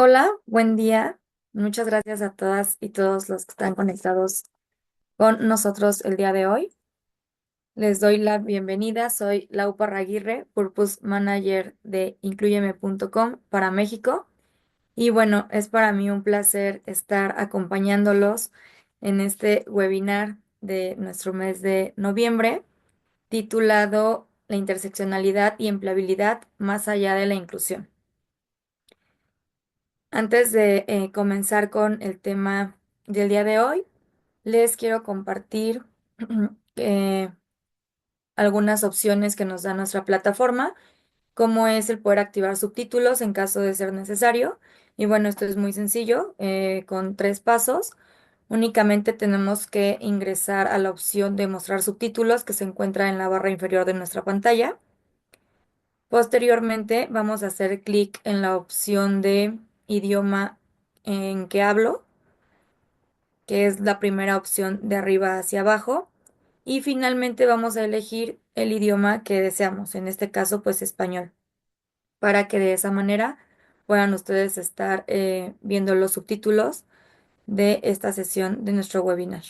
Hola, buen día. Muchas gracias a todas y todos los que están conectados con nosotros el día de hoy. Les doy la bienvenida. Soy Lau Parraguirre, Purpose Manager de incluyeme.com para México. Y bueno, es para mí un placer estar acompañándolos en este webinar de nuestro mes de noviembre, titulado La interseccionalidad y empleabilidad más allá de la inclusión. Antes de comenzar con el tema del día de hoy, les quiero compartir eh, algunas opciones que nos da nuestra plataforma, como es el poder activar subtítulos en caso de ser necesario. Y bueno, esto es muy sencillo, con tres pasos. Únicamente tenemos que ingresar a la opción de mostrar subtítulos que se encuentra en la barra inferior de nuestra pantalla. Posteriormente, vamos a hacer clic en la opción de idioma en que hablo, que es la primera opción de arriba hacia abajo. Y finalmente vamos a elegir el idioma que deseamos, en este caso pues español, para que de esa manera puedan ustedes estar viendo los subtítulos de esta sesión de nuestro webinar.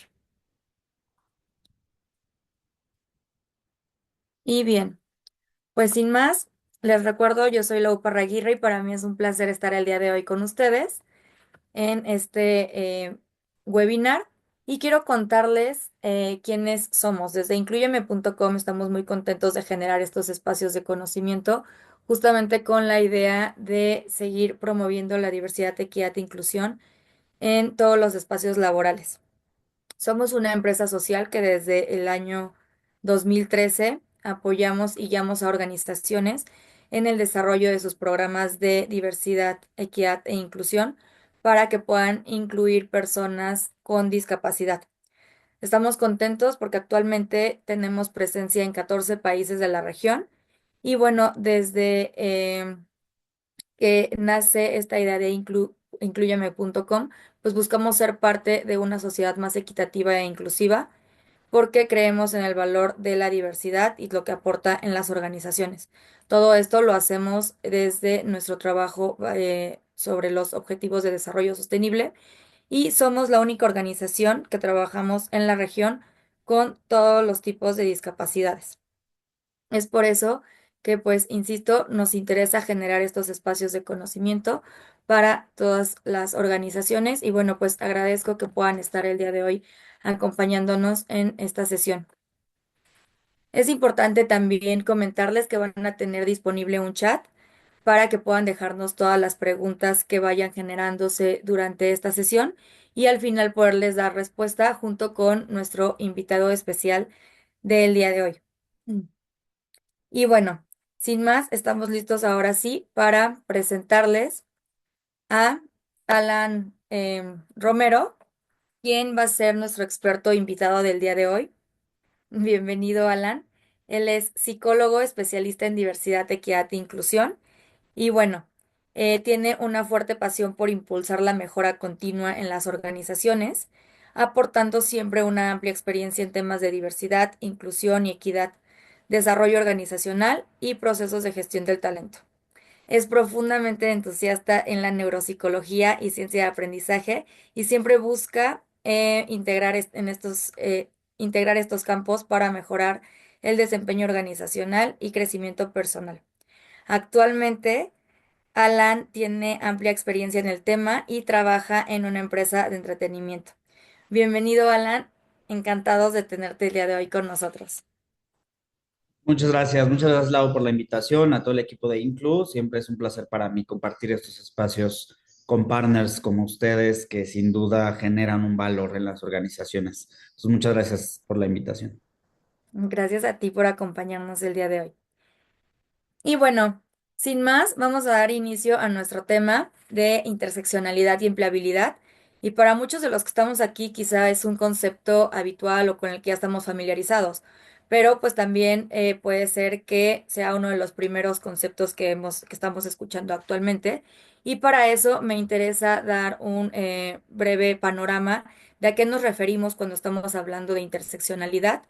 Y bien, pues sin más, les recuerdo, yo soy Lau Parraguirre y para mí es un placer estar el día de hoy con ustedes en este webinar y quiero contarles quiénes somos. Desde incluyeme.com estamos muy contentos de generar estos espacios de conocimiento justamente con la idea de seguir promoviendo la diversidad, equidad e inclusión en todos los espacios laborales. Somos una empresa social que desde el año 2013 apoyamos y guiamos a organizaciones en el desarrollo de sus programas de diversidad, equidad e inclusión para que puedan incluir personas con discapacidad. Estamos contentos porque actualmente tenemos presencia en 14 países de la región y bueno, desde que nace esta idea de incluyeme.com, pues buscamos ser parte de una sociedad más equitativa e inclusiva porque creemos en el valor de la diversidad y lo que aporta en las organizaciones. Todo esto lo hacemos desde nuestro trabajo sobre los objetivos de desarrollo sostenible y somos la única organización que trabajamos en la región con todos los tipos de discapacidades. Es por eso que, pues, insisto, nos interesa generar estos espacios de conocimiento para todas las organizaciones y bueno, pues agradezco que puedan estar el día de hoy acompañándonos en esta sesión. Es importante también comentarles que van a tener disponible un chat para que puedan dejarnos todas las preguntas que vayan generándose durante esta sesión y al final poderles dar respuesta junto con nuestro invitado especial del día de hoy. Mm. Y bueno, sin más, estamos listos ahora sí para presentarles a Alan Romero, quien va a ser nuestro experto invitado del día de hoy. Bienvenido, Alan. Él es psicólogo especialista en diversidad, equidad e inclusión. Y bueno, tiene una fuerte pasión por impulsar la mejora continua en las organizaciones, aportando siempre una amplia experiencia en temas de diversidad, inclusión y equidad, desarrollo organizacional y procesos de gestión del talento. Es profundamente entusiasta en la neuropsicología y ciencia de aprendizaje y siempre busca integrar estos campos para mejorar el desempeño organizacional y crecimiento personal. Actualmente, Alan tiene amplia experiencia en el tema y trabaja en una empresa de entretenimiento. Bienvenido, Alan. Encantados de tenerte el día de hoy con nosotros. Muchas gracias Lau por la invitación, a todo el equipo de Inclu. Siempre es un placer para mí compartir estos espacios con partners como ustedes que sin duda generan un valor en las organizaciones. Entonces, muchas gracias por la invitación. Gracias a ti por acompañarnos el día de hoy. Y bueno, sin más, vamos a dar inicio a nuestro tema de interseccionalidad y empleabilidad. Y para muchos de los que estamos aquí, quizá es un concepto habitual o con el que ya estamos familiarizados, pero pues también puede ser que sea uno de los primeros conceptos que estamos escuchando actualmente. Y para eso me interesa dar un breve panorama de a qué nos referimos cuando estamos hablando de interseccionalidad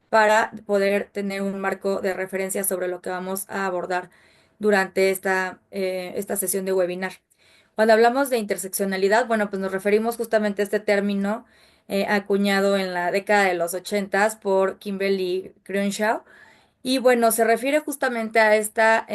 para poder tener un marco de referencia sobre lo que vamos a abordar durante esta sesión de webinar. Cuando hablamos de interseccionalidad, bueno, pues nos referimos justamente a este término acuñado en la década de los ochentas por Kimberly Crenshaw. Y bueno, se refiere justamente a estas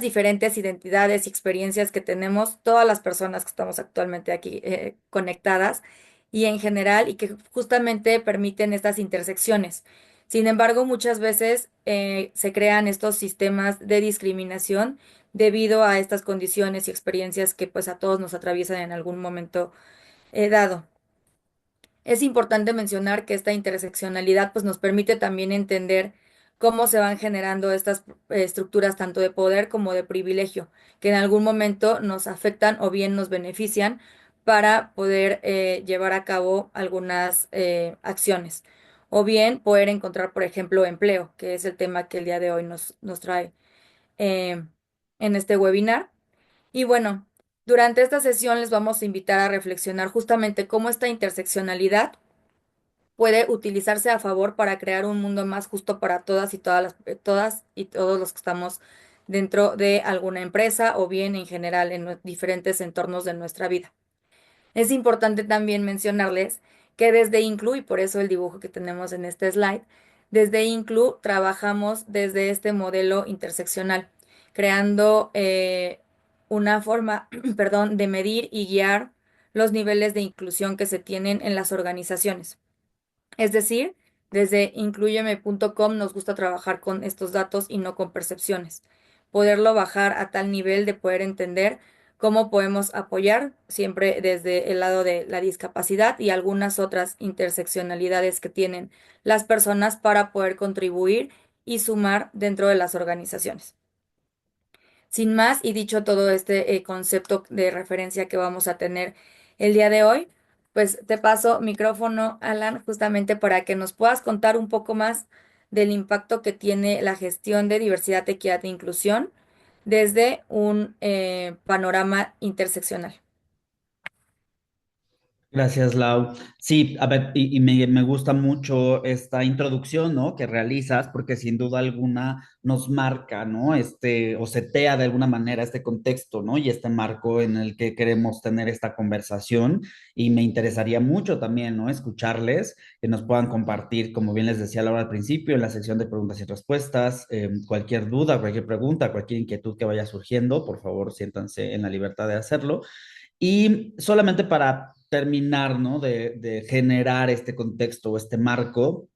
diferentes identidades y experiencias que tenemos todas las personas que estamos actualmente aquí conectadas y en general y que justamente permiten estas intersecciones. Sin embargo, muchas veces se crean estos sistemas de discriminación debido a estas condiciones y experiencias que pues a todos nos atraviesan en algún momento dado. Es importante mencionar que esta interseccionalidad pues, nos permite también entender cómo se van generando estas estructuras tanto de poder como de privilegio, que en algún momento nos afectan o bien nos benefician para poder llevar a cabo algunas acciones. O bien poder encontrar, por ejemplo, empleo, que es el tema que el día de hoy nos trae eh, en este webinar. Y bueno, durante esta sesión les vamos a invitar a reflexionar justamente cómo esta interseccionalidad puede utilizarse a favor para crear un mundo más justo para todas y todos los que estamos dentro de alguna empresa o bien en general en diferentes entornos de nuestra vida. Es importante también mencionarles que desde Inclu, y por eso el dibujo que tenemos en este slide, desde Inclu trabajamos desde este modelo interseccional, creando una forma, perdón, de medir y guiar los niveles de inclusión que se tienen en las organizaciones. Es decir, desde incluyeme.com nos gusta trabajar con estos datos y no con percepciones. Poderlo bajar a tal nivel de poder entender cómo podemos apoyar siempre desde el lado de la discapacidad y algunas otras interseccionalidades que tienen las personas para poder contribuir y sumar dentro de las organizaciones. Sin más, y dicho todo este concepto de referencia que vamos a tener el día de hoy, pues te paso micrófono, Alan, justamente para que nos puedas contar un poco más del impacto que tiene la gestión de diversidad, equidad e inclusión desde un panorama interseccional. Gracias, Lau. Sí, a ver, y me gusta mucho esta introducción, ¿no? Que realizas, porque sin duda alguna nos marca, ¿no? O setea de alguna manera este contexto, ¿no? Y este marco en el que queremos tener esta conversación. Y me interesaría mucho también, ¿no? Escucharles, que nos puedan compartir, como bien les decía Laura al principio, en la sección de preguntas y respuestas, cualquier duda, cualquier pregunta, cualquier inquietud que vaya surgiendo, por favor, siéntanse en la libertad de hacerlo. Y solamente para terminar, ¿no? De generar este contexto o este marco,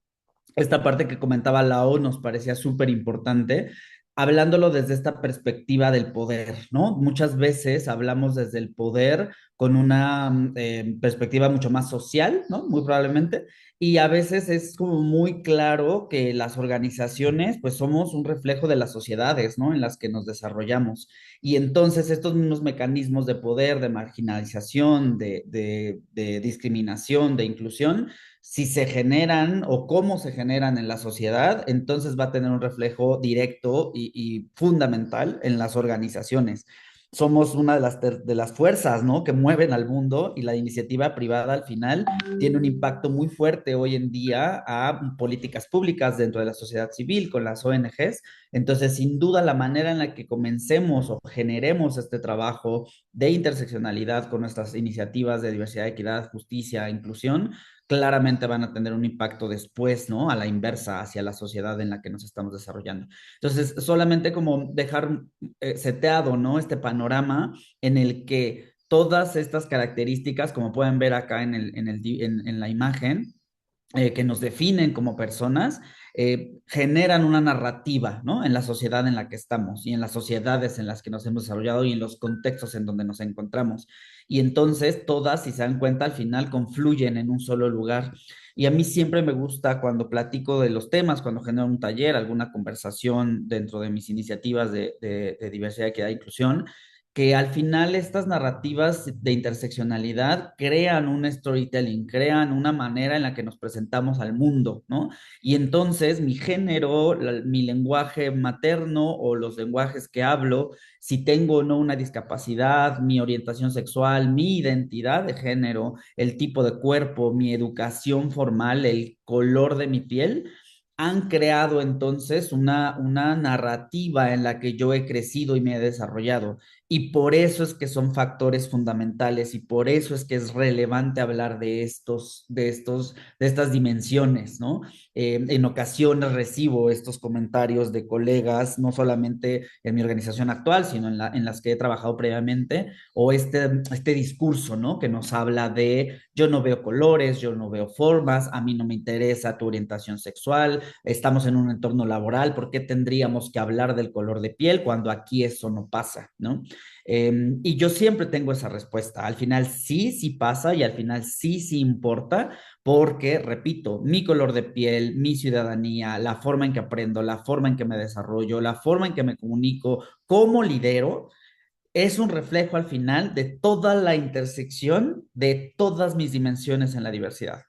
esta parte que comentaba Lau nos parecía súper importante, hablándolo desde esta perspectiva del poder, ¿no? Muchas veces hablamos desde el poder con una perspectiva mucho más social, ¿no? Muy probablemente. Y a veces es como muy claro que las organizaciones, pues somos un reflejo de las sociedades, ¿no? En las que nos desarrollamos. Y entonces estos mismos mecanismos de poder, de marginalización, de discriminación, de inclusión, si se generan o cómo se generan en la sociedad, entonces va a tener un reflejo directo y fundamental en las organizaciones. Somos una de las fuerzas, ¿no? Que mueven al mundo y la iniciativa privada al final tiene un impacto muy fuerte hoy en día a políticas públicas dentro de la sociedad civil con las ONGs. Entonces, sin duda, la manera en la que comencemos o generemos este trabajo de interseccionalidad con nuestras iniciativas de diversidad, equidad, justicia, e inclusión, claramente van a tener un impacto después, ¿no? A la inversa, hacia la sociedad en la que nos estamos desarrollando. Entonces, solamente como dejar seteado, ¿no? Este panorama en el que todas estas características, como pueden ver acá en la imagen, que nos definen como personas, generan una narrativa, ¿no? En la sociedad en la que estamos y en las sociedades en las que nos hemos desarrollado y en los contextos en donde nos encontramos. Y entonces todas, si se dan cuenta, al final confluyen en un solo lugar. Y a mí siempre me gusta cuando platico de los temas, cuando genero un taller, alguna conversación dentro de mis iniciativas de diversidad, equidad e inclusión, que al final estas narrativas de interseccionalidad crean un storytelling, crean una manera en la que nos presentamos al mundo, ¿no? Y entonces mi género, mi lenguaje materno o los lenguajes que hablo, si tengo o no una discapacidad, mi orientación sexual, mi identidad de género, el tipo de cuerpo, mi educación formal, el color de mi piel, han creado entonces una narrativa en la que yo he crecido y me he desarrollado. Y por eso es que son factores fundamentales y por eso es que es relevante hablar de estas dimensiones, ¿no? En ocasiones recibo estos comentarios de colegas, no solamente en mi organización actual, sino en las que he trabajado previamente, o este discurso, ¿no? Que nos habla de yo no veo colores, yo no veo formas, a mí no me interesa tu orientación sexual, estamos en un entorno laboral, ¿por qué tendríamos que hablar del color de piel cuando aquí eso no pasa, ¿no? Y yo siempre tengo esa respuesta. Al final sí, sí pasa y al final sí, sí importa, porque, repito, mi color de piel, mi ciudadanía, la forma en que aprendo, la forma en que me desarrollo, la forma en que me comunico, cómo lidero, es un reflejo al final de toda la intersección de todas mis dimensiones en la diversidad.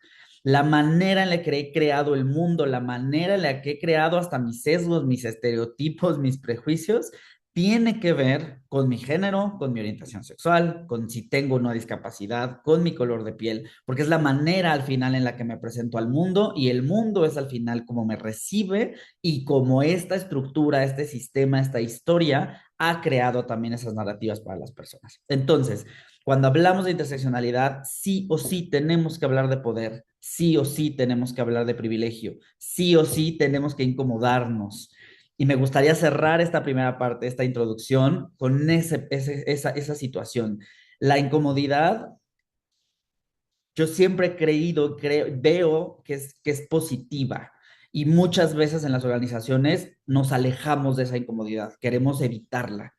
La manera en la que he creado el mundo, la manera en la que he creado hasta mis sesgos, mis estereotipos, mis prejuicios, tiene que ver con mi género, con mi orientación sexual, con si tengo una discapacidad, con mi color de piel, porque es la manera al final en la que me presento al mundo y el mundo es al final como me recibe y como esta estructura, este sistema, esta historia ha creado también esas narrativas para las personas. Entonces, cuando hablamos de interseccionalidad, sí o sí tenemos que hablar de poder, sí o sí tenemos que hablar de privilegio, sí o sí tenemos que incomodarnos. Y me gustaría cerrar esta primera parte, esta introducción, con esa situación. La incomodidad, yo siempre he creído, veo que es positiva. Y muchas veces en las organizaciones nos alejamos de esa incomodidad, queremos evitarla.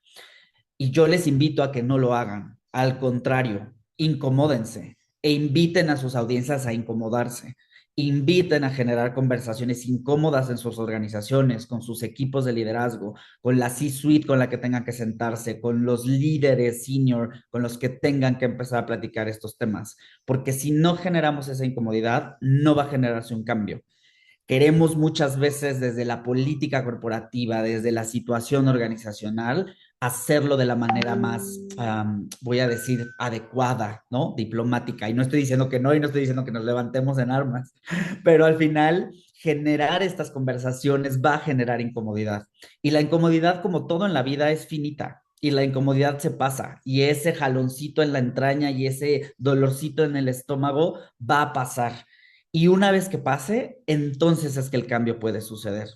Y yo les invito a que no lo hagan. Al contrario, incomódense e inviten a sus audiencias a incomodarse. Inviten a generar conversaciones incómodas en sus organizaciones, con sus equipos de liderazgo, con la C-suite con la que tengan que sentarse, con los líderes senior con los que tengan que empezar a platicar estos temas. Porque si no generamos esa incomodidad, no va a generarse un cambio. Queremos muchas veces desde la política corporativa, desde la situación organizacional, hacerlo de la manera más, voy a decir, adecuada, ¿no? Diplomática. Y no estoy diciendo que no, y no estoy diciendo que nos levantemos en armas, pero al final generar estas conversaciones va a generar incomodidad. Y la incomodidad, como todo en la vida, es finita. Y la incomodidad se pasa. Y ese jaloncito en la entraña y ese dolorcito en el estómago va a pasar. Y una vez que pase, entonces es que el cambio puede suceder.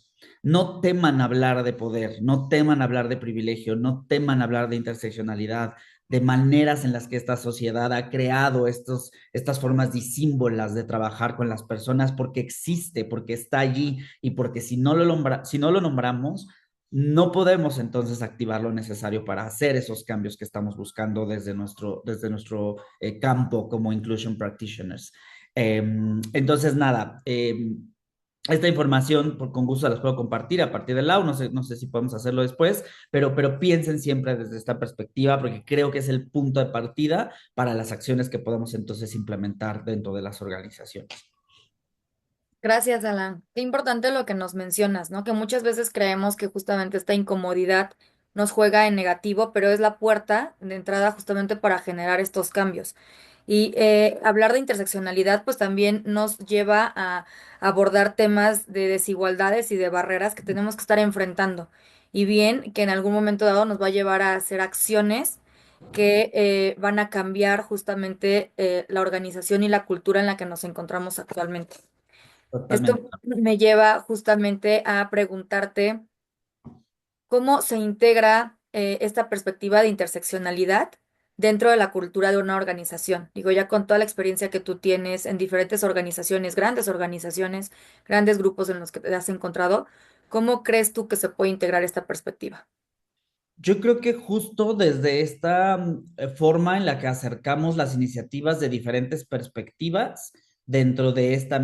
No teman hablar de poder, no teman hablar de privilegio, no teman hablar de interseccionalidad, de maneras en las que esta sociedad ha creado estas formas disímbolas de trabajar con las personas porque existe, porque está allí y porque si no lo nombramos, no podemos entonces activar lo necesario para hacer esos cambios que estamos buscando desde nuestro campo como Inclusion Practitioners. Entonces, nada, esta información con gusto las puedo compartir a partir del lado, no sé si podemos hacerlo después, pero piensen siempre desde esta perspectiva porque creo que es el punto de partida para las acciones que podemos entonces implementar dentro de las organizaciones. Gracias, Alan. Qué importante lo que nos mencionas, ¿no? Que muchas veces creemos que justamente esta incomodidad nos juega en negativo, pero es la puerta de entrada justamente para generar estos cambios. Y hablar de interseccionalidad, pues también nos lleva a abordar temas de desigualdades y de barreras que tenemos que estar enfrentando. Y bien, que en algún momento dado nos va a llevar a hacer acciones que van a cambiar justamente la organización y la cultura en la que nos encontramos actualmente. Totalmente. Esto me lleva justamente a preguntarte cómo se integra esta perspectiva de interseccionalidad dentro de la cultura de una organización. Digo, ya con toda la experiencia que tú tienes en diferentes organizaciones, grandes grupos en los que te has encontrado, ¿cómo crees tú que se puede integrar esta perspectiva? Yo creo que justo desde esta forma en la que acercamos las iniciativas de diferentes perspectivas dentro de esto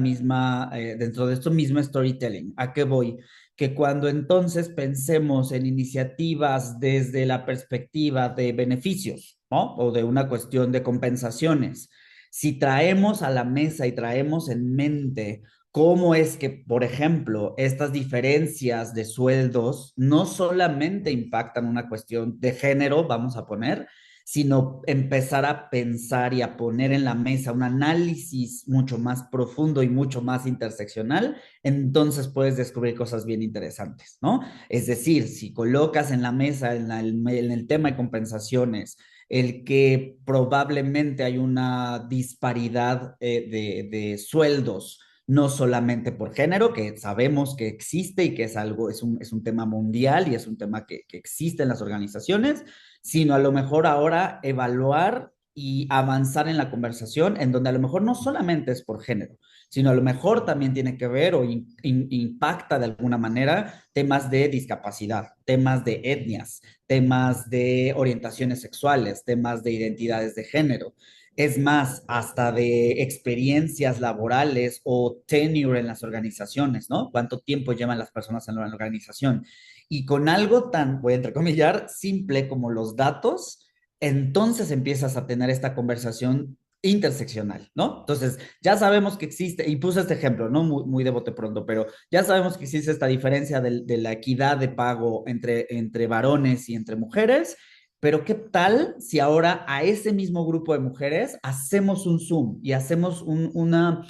mismo storytelling. ¿A qué voy? Que cuando entonces pensemos en iniciativas desde la perspectiva de beneficios, ¿no? O de una cuestión de compensaciones, si traemos a la mesa y traemos en mente cómo es que, por ejemplo, estas diferencias de sueldos no solamente impactan una cuestión de género, vamos a poner, sino empezar a pensar y a poner en la mesa un análisis mucho más profundo y mucho más interseccional, entonces puedes descubrir cosas bien interesantes, ¿no? Es decir, si colocas en la mesa, en el tema de compensaciones, el que probablemente hay una disparidad de sueldos, no solamente por género, que sabemos que existe y que es algo, es un tema mundial y es un tema que existe en las organizaciones, sino a lo mejor ahora evaluar y avanzar en la conversación en donde a lo mejor no solamente es por género, sino a lo mejor también tiene que ver o impacta de alguna manera temas de discapacidad, temas de etnias, temas de orientaciones sexuales, temas de identidades de género. Es más, hasta de experiencias laborales o tenure en las organizaciones, ¿no? ¿Cuánto tiempo llevan las personas en la organización? Y con algo tan, voy a entrecomillar, simple como los datos, entonces empiezas a tener esta conversación interseccional, ¿no? Entonces, ya sabemos que existe, y puse este ejemplo, ¿no? Muy de bote pronto, pero ya sabemos que existe esta diferencia de la equidad de pago entre varones y entre mujeres, pero ¿qué tal si ahora a ese mismo grupo de mujeres hacemos un zoom y hacemos una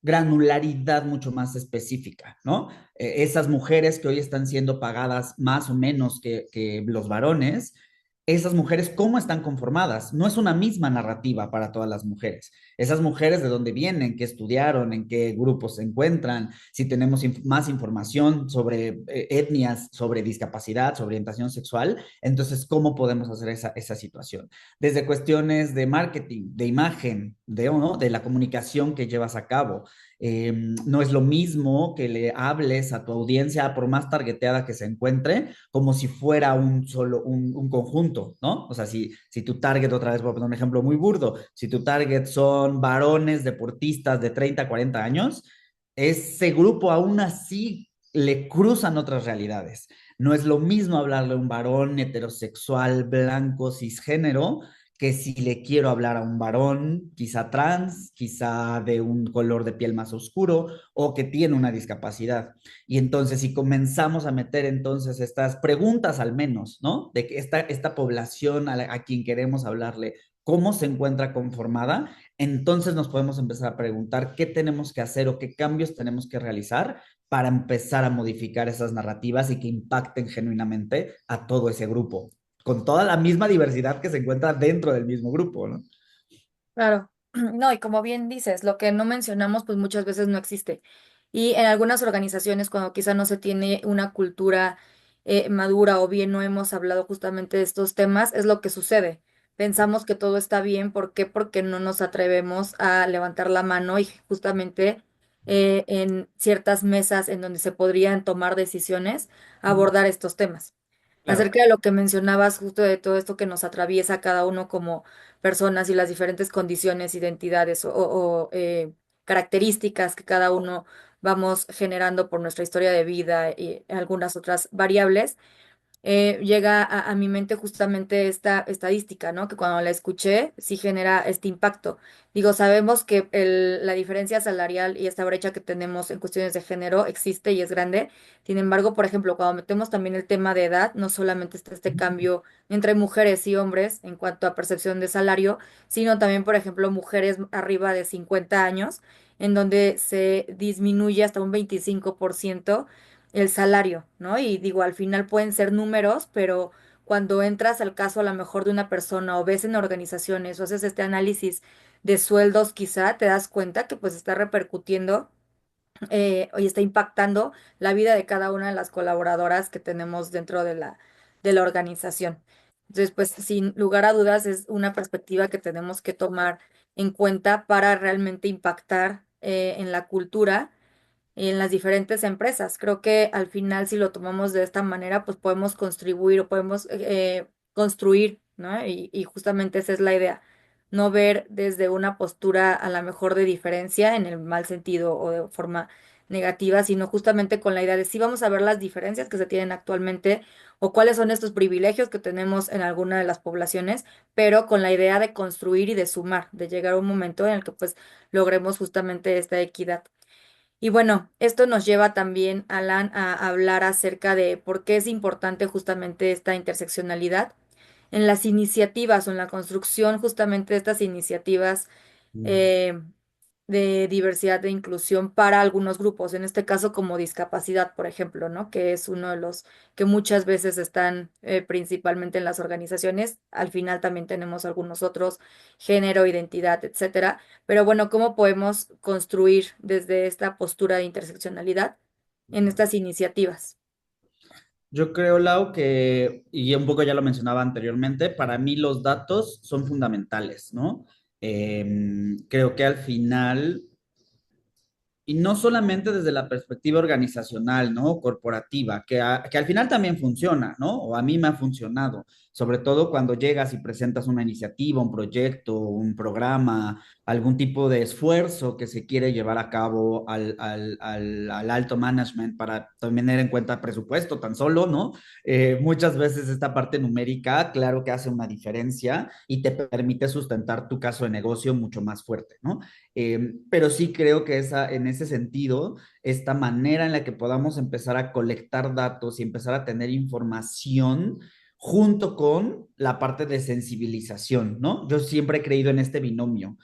granularidad mucho más específica, ¿no? Esas mujeres que hoy están siendo pagadas más o menos que los varones, esas mujeres, ¿cómo están conformadas? No es una misma narrativa para todas las mujeres. Esas mujeres de dónde vienen, qué estudiaron, en qué grupos se encuentran, si tenemos más información sobre etnias, sobre discapacidad, sobre orientación sexual, entonces, ¿cómo podemos hacer esa situación? Desde cuestiones de marketing, de imagen, ¿no? De la comunicación que llevas a cabo. No es lo mismo que le hables a tu audiencia, por más targeteada que se encuentre, como si fuera un conjunto, ¿no? O sea, si tu target, otra vez voy a poner un ejemplo muy burdo, si tu target son varones deportistas de 30 40 años, ese grupo aún así le cruzan otras realidades. No es lo mismo hablarle a un varón heterosexual, blanco, cisgénero, que si le quiero hablar a un varón, quizá trans, quizá de un color de piel más oscuro o que tiene una discapacidad. Y entonces, si comenzamos a meter entonces estas preguntas al menos, ¿no? De que esta población a quien queremos hablarle, ¿cómo se encuentra conformada? Entonces nos podemos empezar a preguntar qué tenemos que hacer o qué cambios tenemos que realizar para empezar a modificar esas narrativas y que impacten genuinamente a todo ese grupo con toda la misma diversidad que se encuentra dentro del mismo grupo, ¿no? Claro, no, y como bien dices, lo que no mencionamos, pues muchas veces no existe. Y en algunas organizaciones, cuando quizá no se tiene una cultura madura o bien no hemos hablado justamente de estos temas, es lo que sucede. Pensamos que todo está bien, ¿por qué? Porque no nos atrevemos a levantar la mano y justamente en ciertas mesas en donde se podrían tomar decisiones, abordar estos temas. Claro, Acerca de lo que mencionabas, justo de todo esto que nos atraviesa cada uno como personas y las diferentes condiciones, identidades o características que cada uno vamos generando por nuestra historia de vida y algunas otras variables, llega a mi mente justamente esta estadística, ¿no? Que cuando la escuché sí genera este impacto. Digo, sabemos que la diferencia salarial y esta brecha que tenemos en cuestiones de género existe y es grande. Sin embargo, por ejemplo, cuando metemos también el tema de edad, no solamente está este cambio entre mujeres y hombres en cuanto a percepción de salario, sino también, por ejemplo, mujeres arriba de 50 años, en donde se disminuye hasta un 25% el salario, ¿no? Y digo, al final pueden ser números, pero cuando entras al caso a lo mejor de una persona o ves en organizaciones o haces este análisis de sueldos, quizá te das cuenta que pues está repercutiendo y está impactando la vida de cada una de las colaboradoras que tenemos dentro de la organización. Entonces, pues sin lugar a dudas es una perspectiva que tenemos que tomar en cuenta para realmente impactar en la cultura en las diferentes empresas. Creo que al final, si lo tomamos de esta manera, pues podemos contribuir o podemos construir, ¿no? Y justamente esa es la idea. No ver desde una postura a la mejor de diferencia en el mal sentido o de forma negativa, sino justamente con la idea de si vamos a ver las diferencias que se tienen actualmente o cuáles son estos privilegios que tenemos en alguna de las poblaciones, pero con la idea de construir y de sumar, de llegar a un momento en el que pues logremos justamente esta equidad. Y bueno, esto nos lleva también, Alan, a hablar acerca de por qué es importante justamente esta interseccionalidad. en las iniciativas o en la construcción justamente de estas iniciativas Mm. eh, de diversidad e inclusión para algunos grupos, en este caso como discapacidad, por ejemplo, ¿no? Que es uno de los que muchas veces están principalmente en las organizaciones. Al final también tenemos algunos otros, género, identidad, etcétera. Pero bueno, ¿cómo podemos construir desde esta postura de interseccionalidad en estas iniciativas? Yo creo, Lau, que, y un poco ya lo mencionaba anteriormente, para mí los datos son fundamentales, ¿no? Creo que al final y no solamente desde la perspectiva organizacional, ¿no? Corporativa, que al final también funciona, ¿no? O a mí me ha funcionado, sobre todo cuando llegas y presentas una iniciativa, un proyecto, un programa, algún tipo de esfuerzo que se quiere llevar a cabo al alto management para tener en cuenta presupuesto tan solo, ¿no? Muchas veces esta parte numérica, claro que hace una diferencia y te permite sustentar tu caso de negocio mucho más fuerte, ¿no? Pero sí creo que en ese sentido, esta manera en la que podamos empezar a colectar datos y empezar a tener información junto con la parte de sensibilización, ¿no? Yo siempre he creído en este binomio,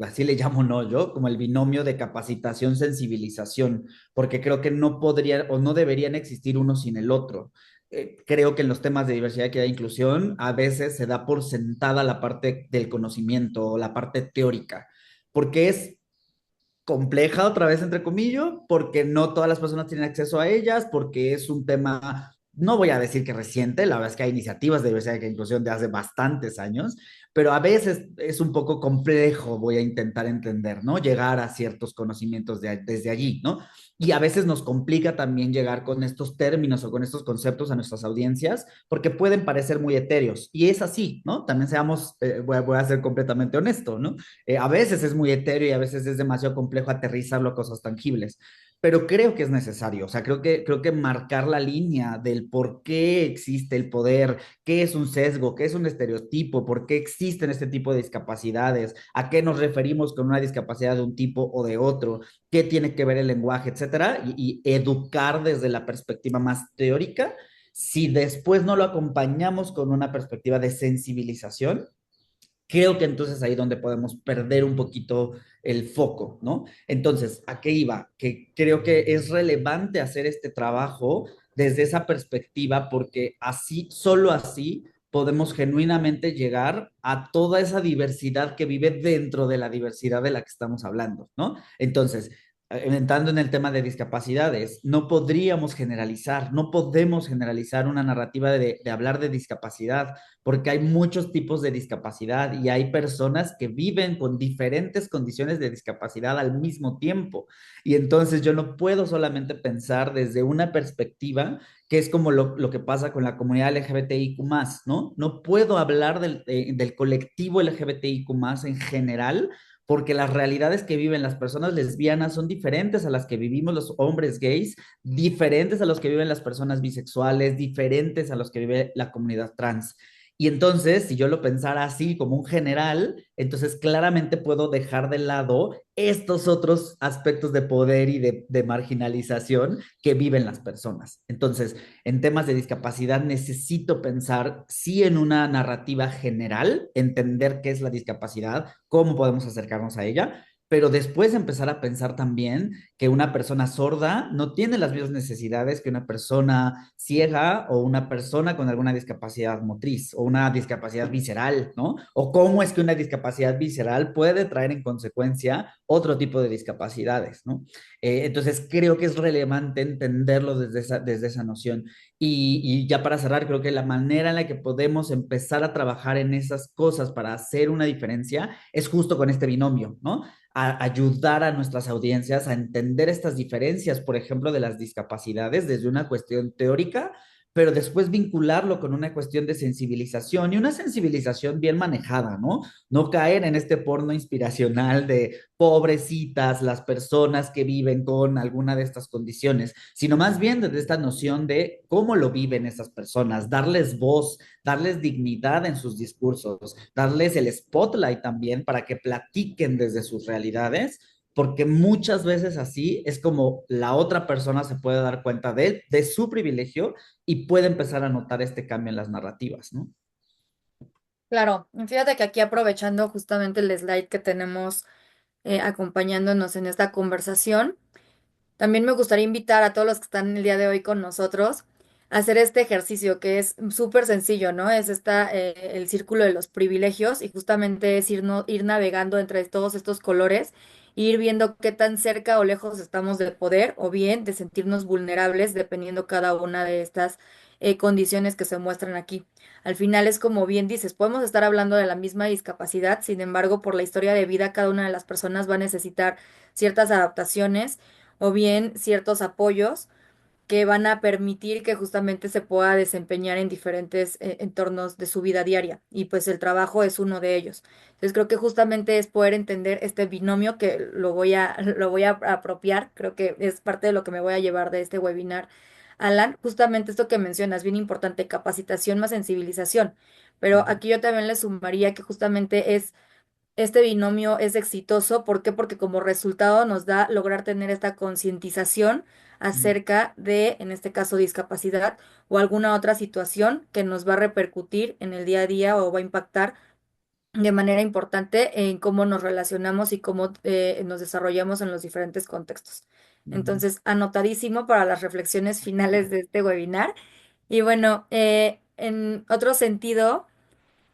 así le llamo, ¿no? Yo, como el binomio de capacitación-sensibilización, porque creo que no podría o no deberían existir uno sin el otro. Creo que en los temas de diversidad, equidad e inclusión a veces se da por sentada la parte del conocimiento, la parte teórica porque es compleja, otra vez entre comillas, porque no todas las personas tienen acceso a ellas, porque es un tema, no voy a decir que reciente, la verdad es que hay iniciativas de diversidad e inclusión de hace bastantes años, pero a veces es un poco complejo, voy a intentar entender, ¿no? Llegar a ciertos conocimientos desde allí, ¿no? Y a veces nos complica también llegar con estos términos o con estos conceptos a nuestras audiencias, porque pueden parecer muy etéreos. Y es así, ¿no? También seamos, voy a ser completamente honesto, ¿no? A veces es muy etéreo y a veces es demasiado complejo aterrizarlo a cosas tangibles, pero creo que es necesario, o sea, creo que marcar la línea del por qué existe el poder, qué es un sesgo, qué es un estereotipo, por qué existen este tipo de discapacidades, a qué nos referimos con una discapacidad de un tipo o de otro, qué tiene que ver el lenguaje, etcétera, y educar desde la perspectiva más teórica. Si después no lo acompañamos con una perspectiva de sensibilización, creo que entonces ahí donde podemos perder un poquito el foco, ¿no? Entonces, ¿a qué iba? Que creo que es relevante hacer este trabajo desde esa perspectiva porque así, solo así, podemos genuinamente llegar a toda esa diversidad que vive dentro de la diversidad de la que estamos hablando, ¿no? Entonces, entrando en el tema de discapacidades, no podríamos generalizar, no podemos generalizar una narrativa de hablar de discapacidad porque hay muchos tipos de discapacidad y hay personas que viven con diferentes condiciones de discapacidad al mismo tiempo. Y entonces yo no puedo solamente pensar desde una perspectiva que es como lo que pasa con la comunidad LGBTIQ+, ¿no? No puedo hablar del colectivo LGBTIQ+, en general, porque las realidades que viven las personas lesbianas son diferentes a las que vivimos los hombres gays, diferentes a los que viven las personas bisexuales, diferentes a los que vive la comunidad trans. Y entonces, si yo lo pensara así como un general, entonces claramente puedo dejar de lado estos otros aspectos de poder y de marginalización que viven las personas. Entonces, en temas de discapacidad necesito pensar sí en una narrativa general, entender qué es la discapacidad, cómo podemos acercarnos a ella, pero después empezar a pensar también que una persona sorda no tiene las mismas necesidades que una persona ciega o una persona con alguna discapacidad motriz o una discapacidad visceral, ¿no? O cómo es que una discapacidad visceral puede traer en consecuencia otro tipo de discapacidades, ¿no? Entonces creo que es relevante entenderlo desde esa noción. Y ya para cerrar, creo que la manera en la que podemos empezar a trabajar en esas cosas para hacer una diferencia es justo con este binomio, ¿no? Ayudar a nuestras audiencias a entender estas diferencias, por ejemplo, de las discapacidades desde una cuestión teórica, pero después vincularlo con una cuestión de sensibilización y una sensibilización bien manejada, ¿no? No caer en este porno inspiracional de pobrecitas las personas que viven con alguna de estas condiciones, sino más bien desde esta noción de cómo lo viven esas personas, darles voz, darles dignidad en sus discursos, darles el spotlight también para que platiquen desde sus realidades, porque muchas veces así es como la otra persona se puede dar cuenta de su privilegio y puede empezar a notar este cambio en las narrativas, ¿no? Claro, fíjate que aquí aprovechando justamente el slide que tenemos acompañándonos en esta conversación, también me gustaría invitar a todos los que están el día de hoy con nosotros a hacer este ejercicio que es súper sencillo, ¿no? Es el círculo de los privilegios y justamente es ir navegando entre todos estos colores e ir viendo qué tan cerca o lejos estamos de poder o bien de sentirnos vulnerables dependiendo cada una de estas condiciones que se muestran aquí. Al final es como bien dices, podemos estar hablando de la misma discapacidad, sin embargo, por la historia de vida, cada una de las personas va a necesitar ciertas adaptaciones o bien ciertos apoyos que van a permitir que justamente se pueda desempeñar en diferentes entornos de su vida diaria. Y pues el trabajo es uno de ellos. Entonces creo que justamente es poder entender este binomio que lo voy a apropiar. Creo que es parte de lo que me voy a llevar de este webinar. Alan, justamente esto que mencionas, bien importante, capacitación más sensibilización. Pero aquí yo también le sumaría que justamente es este binomio es exitoso. ¿Por qué? Porque como resultado nos da lograr tener esta concientización acerca de, en este caso, discapacidad o alguna otra situación que nos va a repercutir en el día a día o va a impactar de manera importante en cómo nos relacionamos y cómo nos desarrollamos en los diferentes contextos. Ujú. Entonces, anotadísimo para las reflexiones finales de este webinar. Y bueno, en otro sentido.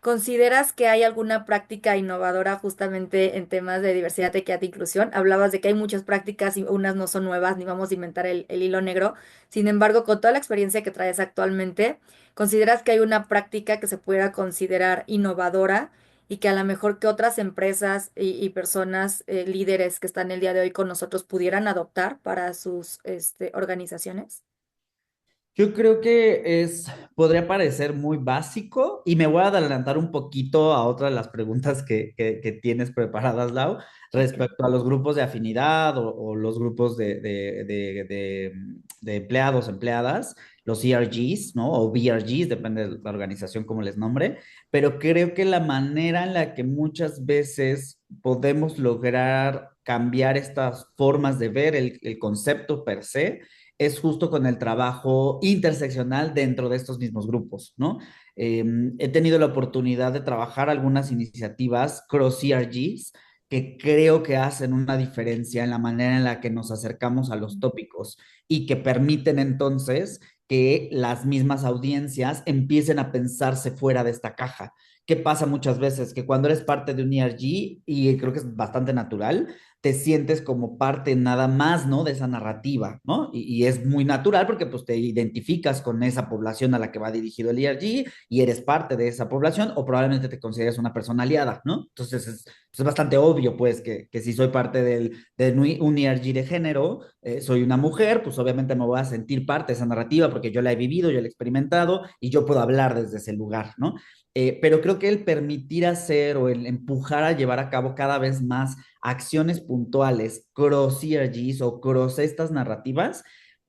¿Consideras que hay alguna práctica innovadora justamente en temas de diversidad, equidad e inclusión? Hablabas de que hay muchas prácticas y unas no son nuevas, ni vamos a inventar el hilo negro. Sin embargo, con toda la experiencia que traes actualmente, ¿consideras que hay una práctica que se pudiera considerar innovadora y que a lo mejor que otras empresas y personas líderes que están el día de hoy con nosotros pudieran adoptar para sus organizaciones? Yo creo que podría parecer muy básico y me voy a adelantar un poquito a otra de las preguntas que tienes preparadas, Lau, Ok. respecto a los grupos de afinidad o los grupos de empleados, empleadas, los ERGs, ¿no? O BRGs, depende de la organización como les nombre, pero creo que la manera en la que muchas veces podemos lograr cambiar estas formas de ver el concepto per se es justo con el trabajo interseccional dentro de estos mismos grupos, ¿no? Eh, He tenido la oportunidad de trabajar algunas iniciativas cross CRGs que creo que hacen una diferencia en la manera en la que nos acercamos a los tópicos y que permiten entonces que las mismas audiencias empiecen a pensarse fuera de esta caja. ¿Qué pasa muchas veces? Que cuando eres parte de un ERG, y creo que es bastante natural, te sientes como parte nada más, ¿no? De esa narrativa, ¿no? Y es muy natural porque pues te identificas con esa población a la que va dirigido el ERG y eres parte de esa población o probablemente te consideres una persona aliada, ¿no? Entonces es bastante obvio, pues, que si soy parte de un ERG de género, soy una mujer, pues obviamente me voy a sentir parte de esa narrativa porque yo la he vivido, yo la he experimentado y yo puedo hablar desde ese lugar, ¿no? Pero creo que el permitir hacer o el empujar a llevar a cabo cada vez más acciones puntuales, cross CRGs o cross estas narrativas,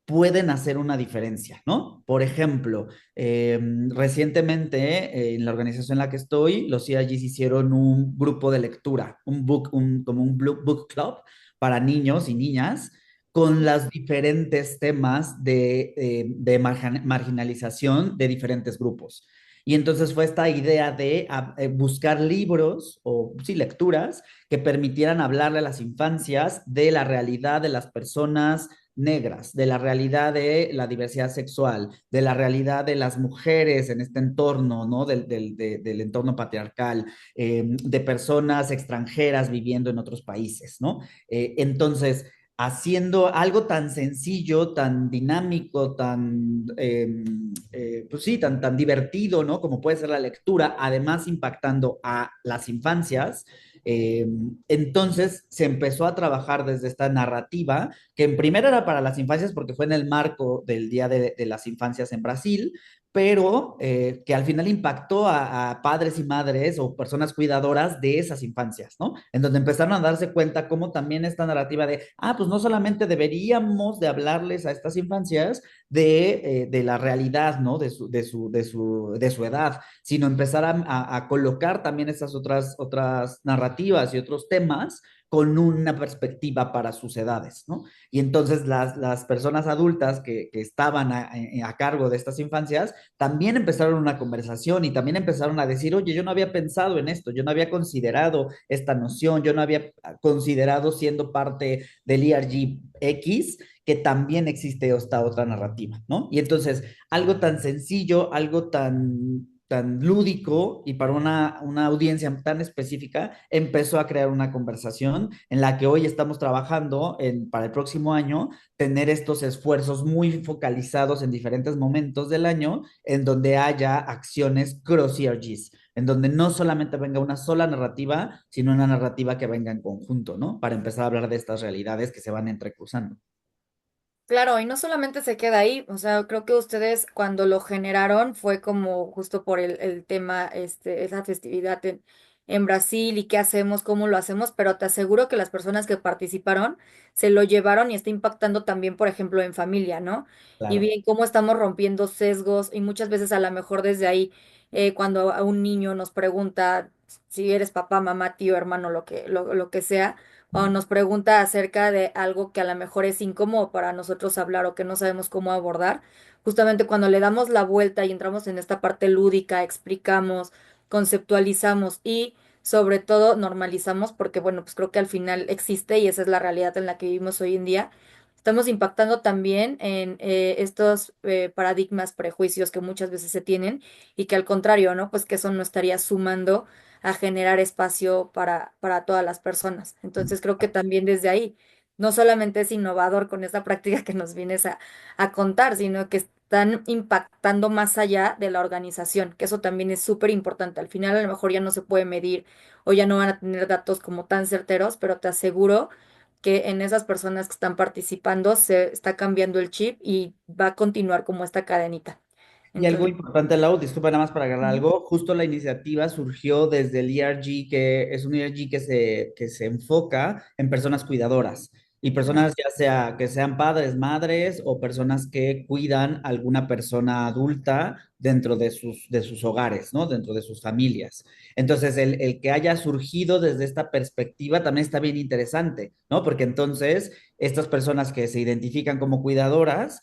pueden hacer una diferencia, ¿no? Por ejemplo, recientemente en la organización en la que estoy, los CRGs hicieron un grupo de lectura, como un book club para niños y niñas con los diferentes temas de marginalización de diferentes grupos. Y entonces fue esta idea de buscar libros o sí, lecturas que permitieran hablarle a las infancias de la realidad de las personas negras, de la realidad de la diversidad sexual, de la realidad de las mujeres en este entorno, ¿no? Del entorno patriarcal, de personas extranjeras viviendo en otros países, ¿no? Entonces, haciendo algo tan sencillo, tan dinámico, pues sí, tan divertido, ¿no? Como puede ser la lectura, además impactando a las infancias. Eh, entonces se empezó a trabajar desde esta narrativa, que en primera era para las infancias porque fue en el marco del Día de las Infancias en Brasil, pero que al final impactó a padres y madres o personas cuidadoras de esas infancias, ¿no? En donde empezaron a darse cuenta cómo también esta narrativa de, pues no solamente deberíamos de hablarles a estas infancias de la realidad, ¿no? De su edad, sino empezar a colocar también esas otras narrativas y otros temas con una perspectiva para sus edades, ¿no? Y entonces las personas adultas que estaban a cargo de estas infancias también empezaron una conversación y también empezaron a decir, oye, yo no había pensado en esto, yo no había considerado esta noción, yo no había considerado siendo parte del ERG X que también existe esta otra narrativa, ¿no? Y entonces, algo tan sencillo, algo tan lúdico y para una audiencia tan específica, empezó a crear una conversación en la que hoy estamos trabajando para el próximo año, tener estos esfuerzos muy focalizados en diferentes momentos del año, en donde haya acciones cross ERGs, en donde no solamente venga una sola narrativa, sino una narrativa que venga en conjunto, ¿no? Para empezar a hablar de estas realidades que se van entrecruzando. Claro, y no solamente se queda ahí, o sea, creo que ustedes cuando lo generaron fue como justo por el tema, esa festividad en Brasil y qué hacemos, cómo lo hacemos, pero te aseguro que las personas que participaron se lo llevaron y está impactando también, por ejemplo, en familia, ¿no? Y Claro. bien, cómo estamos rompiendo sesgos y muchas veces a lo mejor desde ahí, cuando a un niño nos pregunta si eres papá, mamá, tío, hermano, lo que sea o nos pregunta acerca de algo que a lo mejor es incómodo para nosotros hablar o que no sabemos cómo abordar, justamente cuando le damos la vuelta y entramos en esta parte lúdica, explicamos, conceptualizamos y sobre todo normalizamos, porque bueno, pues creo que al final existe y esa es la realidad en la que vivimos hoy en día. Estamos impactando también en estos paradigmas, prejuicios que muchas veces se tienen y que al contrario, ¿no? Pues que eso no estaría sumando a generar espacio para todas las personas. Entonces creo que también desde ahí, no solamente es innovador con esa práctica que nos vienes a contar, sino que están impactando más allá de la organización, que eso también es súper importante. Al final a lo mejor ya no se puede medir o ya no van a tener datos como tan certeros, pero te aseguro que en esas personas que están participando se está cambiando el chip y va a continuar como esta cadenita. Y algo Entonces, importante, Lau, disculpa nada más para agarrar ujú, algo, justo la iniciativa surgió desde el ERG, que es un ERG que se enfoca en personas cuidadoras y claro. personas ya sea que sean padres, madres o personas que cuidan a alguna persona adulta dentro de sus hogares, ¿no? Dentro de sus familias. Entonces, el que haya surgido desde esta perspectiva también está bien interesante, ¿no? Porque entonces estas personas que se identifican como cuidadoras,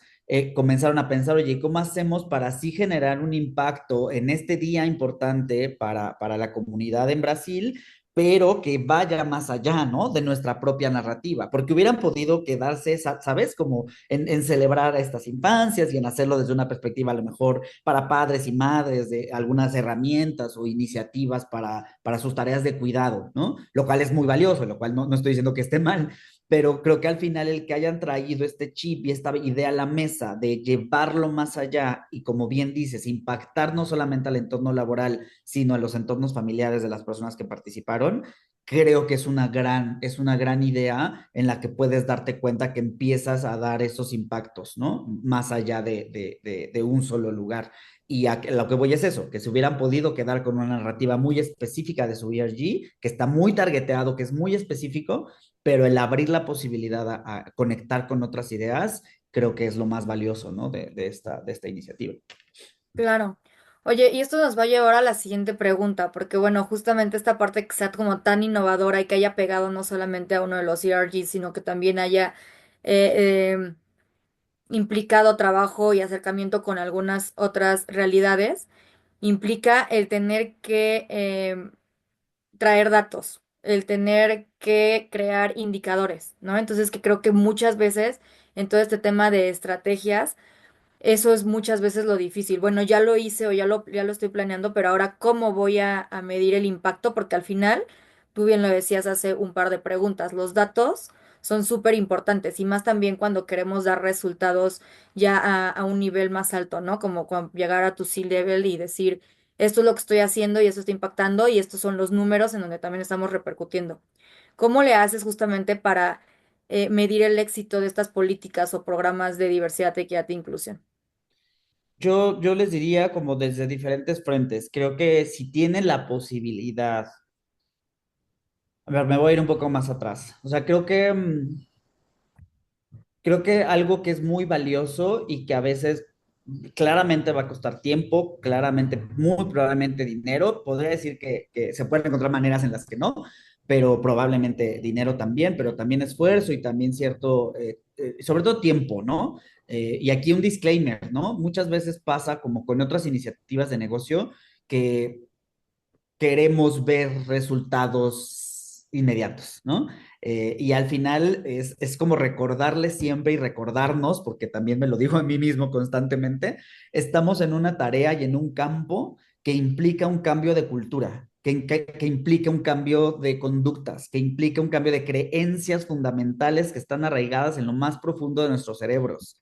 comenzaron a pensar, oye, ¿cómo hacemos para así generar un impacto en este día importante para la comunidad en Brasil, pero que vaya más allá, ¿no? De nuestra propia narrativa, porque hubieran podido quedarse, ¿sabes? Como en celebrar a estas infancias y en hacerlo desde una perspectiva a lo mejor para padres y madres de algunas herramientas o iniciativas para sus tareas de cuidado, ¿no? Lo cual es muy valioso, lo cual no estoy diciendo que esté mal, pero creo que al final el que hayan traído este chip y esta idea a la mesa de llevarlo más allá y como bien dices, impactar no solamente al entorno laboral, sino a los entornos familiares de las personas que participaron, creo que es una gran idea en la que puedes darte cuenta que empiezas a dar esos impactos, ¿no? Más allá de un solo lugar. Y lo que voy es eso, que se hubieran podido quedar con una narrativa muy específica de su ERG, que está muy targeteado, que es muy específico, pero el abrir la posibilidad a conectar con otras ideas, creo que es lo más valioso, ¿no? De esta iniciativa. Claro. Oye, y esto nos va a llevar a la siguiente pregunta, porque bueno, justamente esta parte que sea como tan innovadora y que haya pegado no solamente a uno de los ERGs, sino que también haya eh, implicado trabajo y acercamiento con algunas otras realidades, implica el tener que traer datos, el tener que crear indicadores, ¿no? Entonces que creo que muchas veces en todo este tema de estrategias, eso es muchas veces lo difícil. Bueno, ya lo hice o ya lo estoy planeando, pero ahora, ¿cómo voy a medir el impacto? Porque al final, tú bien lo decías hace un par de preguntas, los datos son súper importantes y más también cuando queremos dar resultados ya a un nivel más alto, ¿no? Como llegar a tu C-level y decir, esto es lo que estoy haciendo y esto está impactando y estos son los números en donde también estamos repercutiendo. ¿Cómo le haces justamente para medir el éxito de estas políticas o programas de diversidad, equidad e inclusión? Yo les diría como desde diferentes frentes, creo que si tienen la posibilidad, a ver, me voy a ir un poco más atrás, o sea, creo que algo que es muy valioso y que a veces claramente va a costar tiempo, claramente, muy probablemente dinero, podría decir que se pueden encontrar maneras en las que no, pero probablemente dinero también, pero también esfuerzo y también cierto, sobre todo tiempo, ¿no? Y aquí un disclaimer, ¿no? Muchas veces pasa como con otras iniciativas de negocio que queremos ver resultados inmediatos, ¿no? Y al final es como recordarles siempre y recordarnos, porque también me lo digo a mí mismo constantemente, estamos en una tarea y en un campo que implica un cambio de cultura, que implica un cambio de conductas, que implica un cambio de creencias fundamentales que están arraigadas en lo más profundo de nuestros cerebros,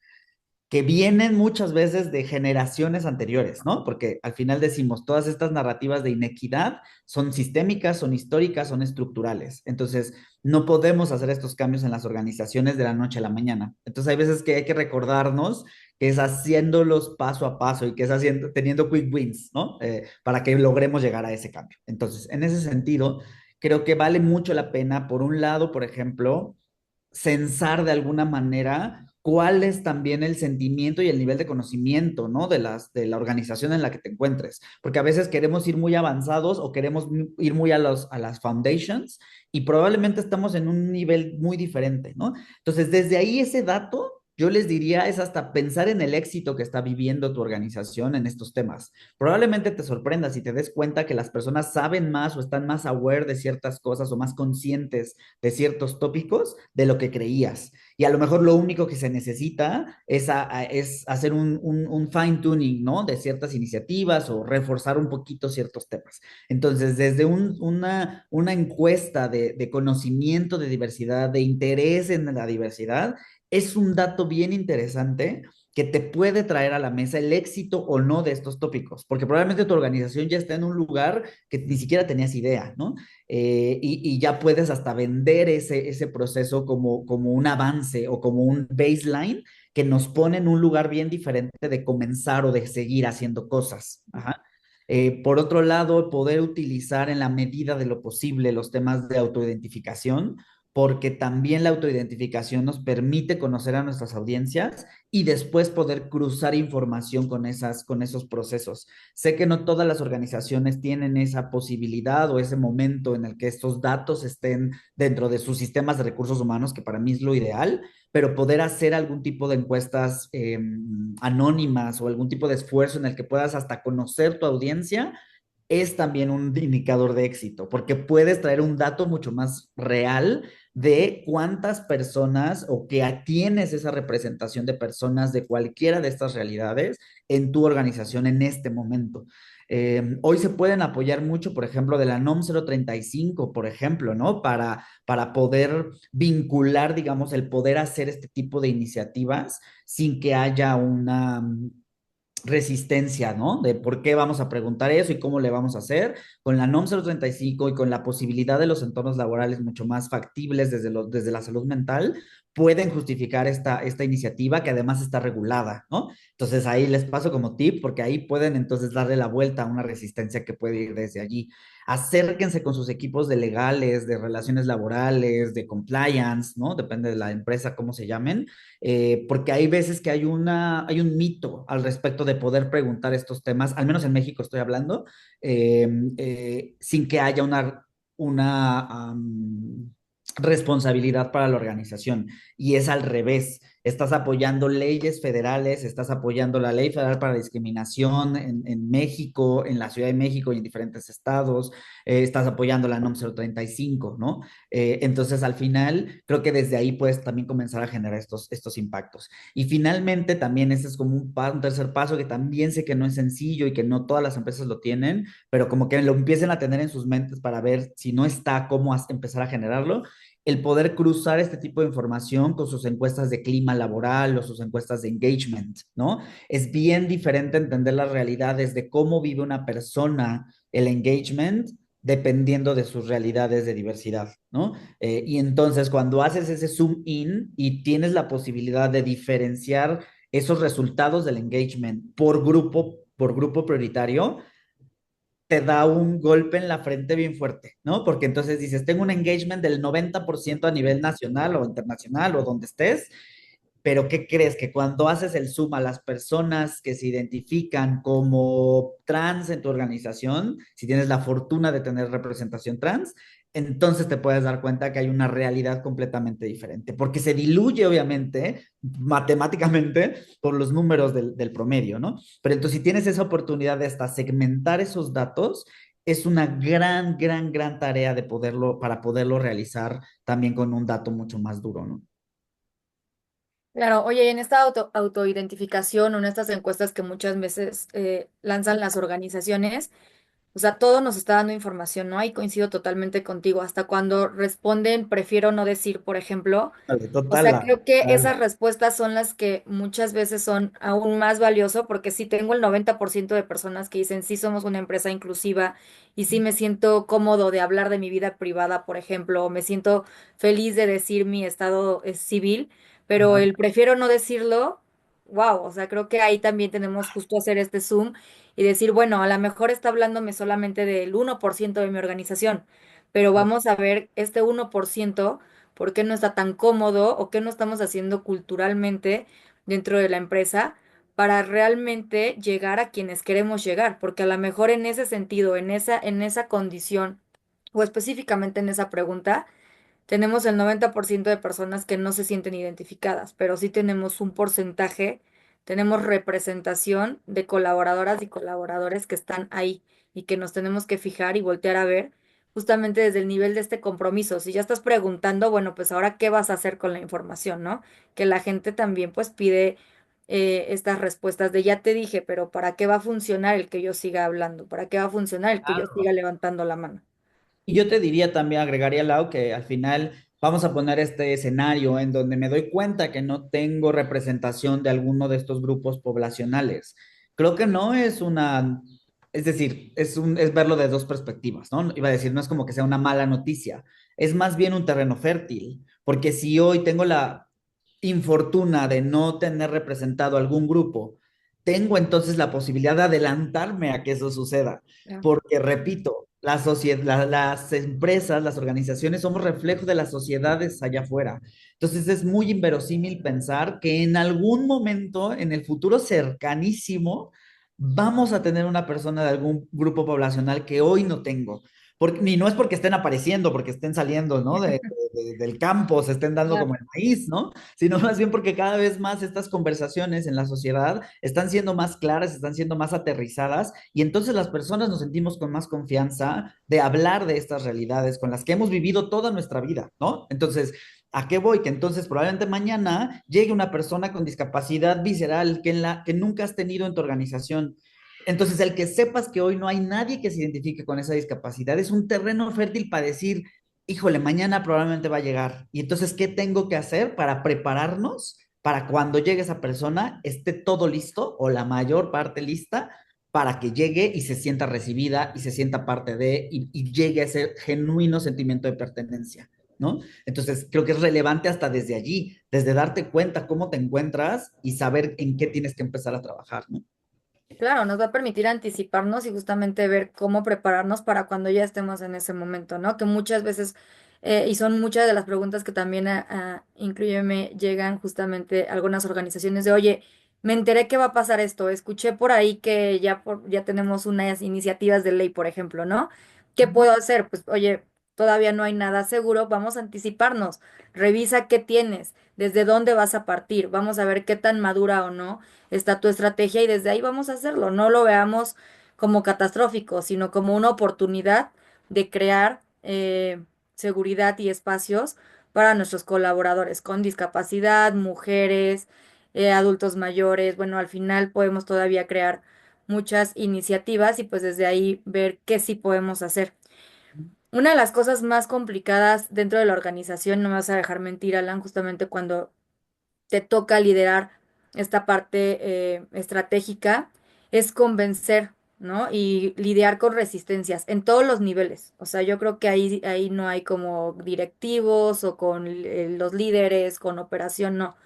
que vienen muchas veces de generaciones anteriores, ¿no? Porque al final decimos, todas estas narrativas de inequidad son sistémicas, son históricas, son estructurales. Entonces, no podemos hacer estos cambios en las organizaciones de la noche a la mañana. Entonces, hay veces que hay que recordarnos que es haciéndolos paso a paso y que es haciendo, teniendo quick wins, ¿no? Para que logremos llegar a ese cambio. Entonces, en ese sentido, creo que vale mucho la pena, por un lado, por ejemplo, censar de alguna manera cuál es también el sentimiento y el nivel de conocimiento, ¿no? De la organización en la que te encuentres. Porque a veces queremos ir muy avanzados o queremos ir muy a las foundations y probablemente estamos en un nivel muy diferente, ¿no? Entonces, desde ahí ese dato, yo les diría, es hasta pensar en el éxito que está viviendo tu organización en estos temas. Probablemente te sorprendas y te des cuenta que las personas saben más o están más aware de ciertas cosas o más conscientes de ciertos tópicos de lo que creías. Y a lo mejor lo único que se necesita es hacer un fine tuning, ¿no? De ciertas iniciativas o reforzar un poquito ciertos temas. Entonces, desde una encuesta de conocimiento de diversidad, de interés en la diversidad, es un dato bien interesante que te puede traer a la mesa el éxito o no de estos tópicos, porque probablemente tu organización ya está en un lugar que ni siquiera tenías idea, ¿no? Y ya puedes hasta vender ese proceso como un avance o como un baseline que nos pone en un lugar bien diferente de comenzar o de seguir haciendo cosas. Ajá. Por otro lado, poder utilizar en la medida de lo posible los temas de autoidentificación, porque también la autoidentificación nos permite conocer a nuestras audiencias y después poder cruzar información con esos procesos. Sé que no todas las organizaciones tienen esa posibilidad o ese momento en el que estos datos estén dentro de sus sistemas de recursos humanos, que para mí es lo ideal, pero poder hacer algún tipo de encuestas anónimas o algún tipo de esfuerzo en el que puedas hasta conocer tu audiencia es también un indicador de éxito, porque puedes traer un dato mucho más real de cuántas personas o que tienes esa representación de personas de cualquiera de estas realidades en tu organización en este momento. Hoy se pueden apoyar mucho, por ejemplo, de la NOM 035, por ejemplo, ¿no? Para poder vincular, digamos, el poder hacer este tipo de iniciativas sin que haya una resistencia, ¿no? De por qué vamos a preguntar eso y cómo le vamos a hacer. Con la NOM 035 y con la posibilidad de los entornos laborales mucho más factibles desde la salud mental, pueden justificar esta iniciativa que además está regulada, ¿no? Entonces ahí les paso como tip, porque ahí pueden entonces darle la vuelta a una resistencia que puede ir desde allí. Acérquense con sus equipos de legales, de relaciones laborales, de compliance, ¿no? Depende de la empresa, cómo se llamen, porque hay veces que hay un mito al respecto de poder preguntar estos temas, al menos en México estoy hablando, sin que haya una responsabilidad para la organización. Y es al revés. Estás apoyando leyes federales, estás apoyando la ley federal para la discriminación en México, en la Ciudad de México y en diferentes estados, estás apoyando la NOM 035, ¿no? Entonces, al final, creo que desde ahí puedes también comenzar a generar estos impactos. Y finalmente, también ese es como un tercer paso que también sé que no es sencillo y que no todas las empresas lo tienen, pero como que lo empiecen a tener en sus mentes para ver si no está, cómo empezar a generarlo. El poder cruzar este tipo de información con sus encuestas de clima laboral o sus encuestas de engagement, ¿no? Es bien diferente entender las realidades de cómo vive una persona el engagement dependiendo de sus realidades de diversidad, ¿no? Y entonces cuando haces ese zoom in y tienes la posibilidad de diferenciar esos resultados del engagement por grupo prioritario, te da un golpe en la frente bien fuerte, ¿no? Porque entonces dices, tengo un engagement del 90% a nivel nacional o internacional o donde estés, pero ¿qué crees? Que cuando haces el zoom a las personas que se identifican como trans en tu organización, si tienes la fortuna de tener representación trans, entonces te puedes dar cuenta que hay una realidad completamente diferente, porque se diluye obviamente matemáticamente por los números del promedio, ¿no? Pero entonces si tienes esa oportunidad de hasta segmentar esos datos, es una gran, gran, gran tarea de poderlo, para poderlo realizar también con un dato mucho más duro, ¿no? Claro, oye, y en esta autoidentificación o en estas encuestas que muchas veces lanzan las organizaciones, o sea, todo nos está dando información, ¿no? Ahí coincido totalmente contigo. Hasta cuando responden, prefiero no decir, por ejemplo. Vale, O total, sea, creo que total. esas respuestas son las que muchas veces son aún más valioso porque si tengo el 90% de personas que dicen sí somos una empresa inclusiva y sí me siento cómodo de hablar de mi vida privada, por ejemplo, o me siento feliz de decir mi estado civil, pero Ajá. el prefiero no decirlo, wow, o sea, creo que ahí también tenemos justo hacer este zoom y decir, bueno, a lo mejor está hablándome solamente del 1% de mi organización, pero vamos a ver este 1%. ¿Por qué no está tan cómodo o qué no estamos haciendo culturalmente dentro de la empresa para realmente llegar a quienes queremos llegar? Porque a lo mejor en ese sentido, en esa condición o específicamente en esa pregunta, tenemos el 90% de personas que no se sienten identificadas, pero sí tenemos un porcentaje, tenemos representación de colaboradoras y colaboradores que están ahí y que nos tenemos que fijar y voltear a ver justamente desde el nivel de este compromiso. Si ya estás preguntando, bueno, pues ahora qué vas a hacer con la información, ¿no? Que la gente también pues pide estas respuestas de ya te dije, pero ¿para qué va a funcionar el que yo siga hablando? ¿Para qué va a funcionar el que yo siga levantando la mano? Y yo te diría también, agregaría, Lau, que al final vamos a poner este escenario en donde me doy cuenta que no tengo representación de alguno de estos grupos poblacionales. Creo que no es una, es decir, es verlo de dos perspectivas, ¿no? Iba a decir, no es como que sea una mala noticia, es más bien un terreno fértil, porque si hoy tengo la infortuna de no tener representado algún grupo, tengo entonces la posibilidad de adelantarme a que eso suceda, Ya. porque repito, la sociedad, las empresas, las organizaciones somos reflejo de las sociedades allá afuera. Entonces es muy inverosímil pensar que en algún momento, en el futuro cercanísimo, vamos a tener una persona de algún grupo poblacional que hoy no tengo. Porque, ni no es porque estén apareciendo, porque estén saliendo, ¿no? Del campo, se estén dando como Claro. el maíz, ¿no? Sino más bien porque cada vez más estas conversaciones en la sociedad están siendo más claras, están siendo más aterrizadas y entonces las personas nos sentimos con más confianza de hablar de estas realidades con las que hemos vivido toda nuestra vida, ¿no? Entonces, ¿a qué voy? Que entonces probablemente mañana llegue una persona con discapacidad visceral que nunca has tenido en tu organización. Entonces, el que sepas que hoy no hay nadie que se identifique con esa discapacidad es un terreno fértil para decir, híjole, mañana probablemente va a llegar. Y entonces, ¿qué tengo que hacer para prepararnos para cuando llegue esa persona esté todo listo o la mayor parte lista para que llegue y se sienta recibida y se sienta parte de y llegue a ese genuino sentimiento de pertenencia, ¿no? Entonces, creo que es relevante hasta desde allí, desde darte cuenta cómo te encuentras y saber en qué tienes que empezar a trabajar, ¿no? Claro, nos va a permitir anticiparnos y justamente ver cómo prepararnos para cuando ya estemos en ese momento, ¿no? Que muchas veces, y son muchas de las preguntas que también, incluyeme, llegan justamente algunas organizaciones de, oye, me enteré que va a pasar esto, escuché por ahí que ya tenemos unas iniciativas de ley, por ejemplo, ¿no? ¿Qué puedo hacer? Pues, oye, todavía no hay nada seguro, vamos a anticiparnos, revisa qué tienes, desde dónde vas a partir, vamos a ver qué tan madura o no está tu estrategia y desde ahí vamos a hacerlo. No lo veamos como catastrófico, sino como una oportunidad de crear seguridad y espacios para nuestros colaboradores con discapacidad, mujeres, adultos mayores. Bueno, al final podemos todavía crear muchas iniciativas y pues desde ahí ver qué sí podemos hacer. Una de las cosas más complicadas dentro de la organización, no me vas a dejar mentir, Alan, justamente cuando te toca liderar esta parte estratégica, es convencer, ¿no? Y lidiar con resistencias en todos los niveles. O sea, yo creo que ahí no hay como directivos o con los líderes, con operación, no.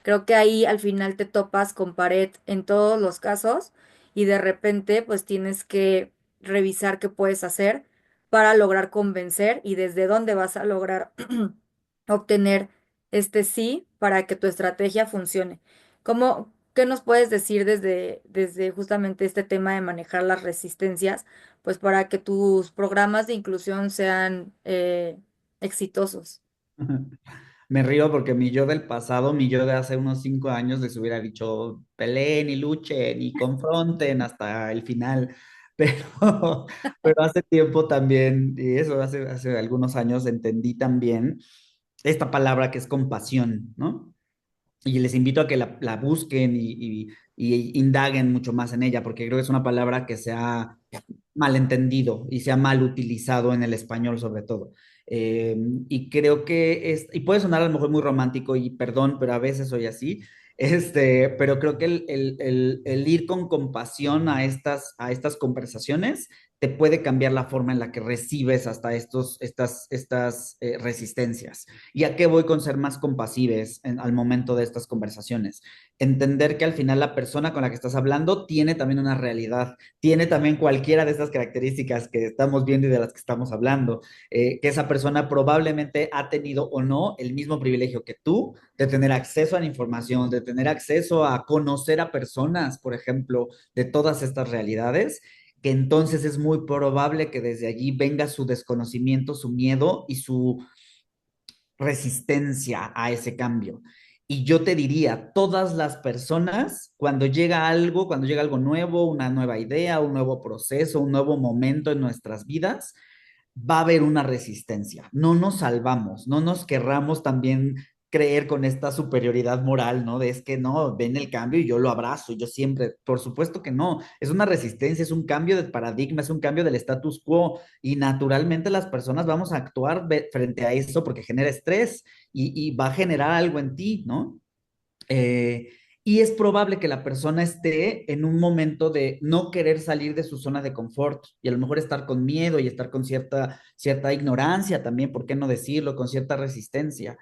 Creo que ahí al final te topas con pared en todos los casos y de repente pues tienes que revisar qué puedes hacer para lograr convencer y desde dónde vas a lograr obtener este sí para que tu estrategia funcione. ¿Qué nos puedes decir desde justamente este tema de manejar las resistencias pues para que tus programas de inclusión sean exitosos. Me río porque mi yo del pasado, mi yo de hace unos 5 años, les hubiera dicho, peleen y luchen y confronten hasta el final. Pero, pero hace tiempo también, y eso hace algunos años, entendí también esta palabra que es compasión, ¿no? Y les invito a que la busquen y indaguen mucho más en ella, porque creo que es una palabra que se ha malentendido y se ha mal utilizado en el español sobre todo. Eh, y creo que y puede sonar a lo mejor muy romántico y perdón, pero a veces soy así, pero creo que el ir con compasión a estas conversaciones te puede cambiar la forma en la que recibes hasta estas resistencias. ¿Y a qué voy con ser más compasives al momento de estas conversaciones? Entender que al final la persona con la que estás hablando tiene también una realidad, tiene también cualquiera de estas características que estamos viendo y de las que estamos hablando, que esa persona probablemente ha tenido o no el mismo privilegio que tú de tener acceso a la información, de tener acceso a conocer a personas, por ejemplo, de todas estas realidades, que entonces es muy probable que desde allí venga su desconocimiento, su miedo y su resistencia a ese cambio. Y yo te diría, todas las personas, cuando llega algo nuevo, una nueva idea, un nuevo proceso, un nuevo momento en nuestras vidas, va a haber una resistencia. No nos salvamos, no nos querramos también creer con esta superioridad moral, ¿no? De es que no, ven el cambio y yo lo abrazo, yo siempre, por supuesto que no, es una resistencia, es un cambio de paradigma, es un cambio del status quo y naturalmente las personas vamos a actuar frente a eso porque genera estrés y va a generar algo en ti, ¿no? Eh, y es probable que la persona esté en un momento de no querer salir de su zona de confort y a lo mejor estar con miedo y estar con cierta ignorancia también, ¿por qué no decirlo? Con cierta resistencia.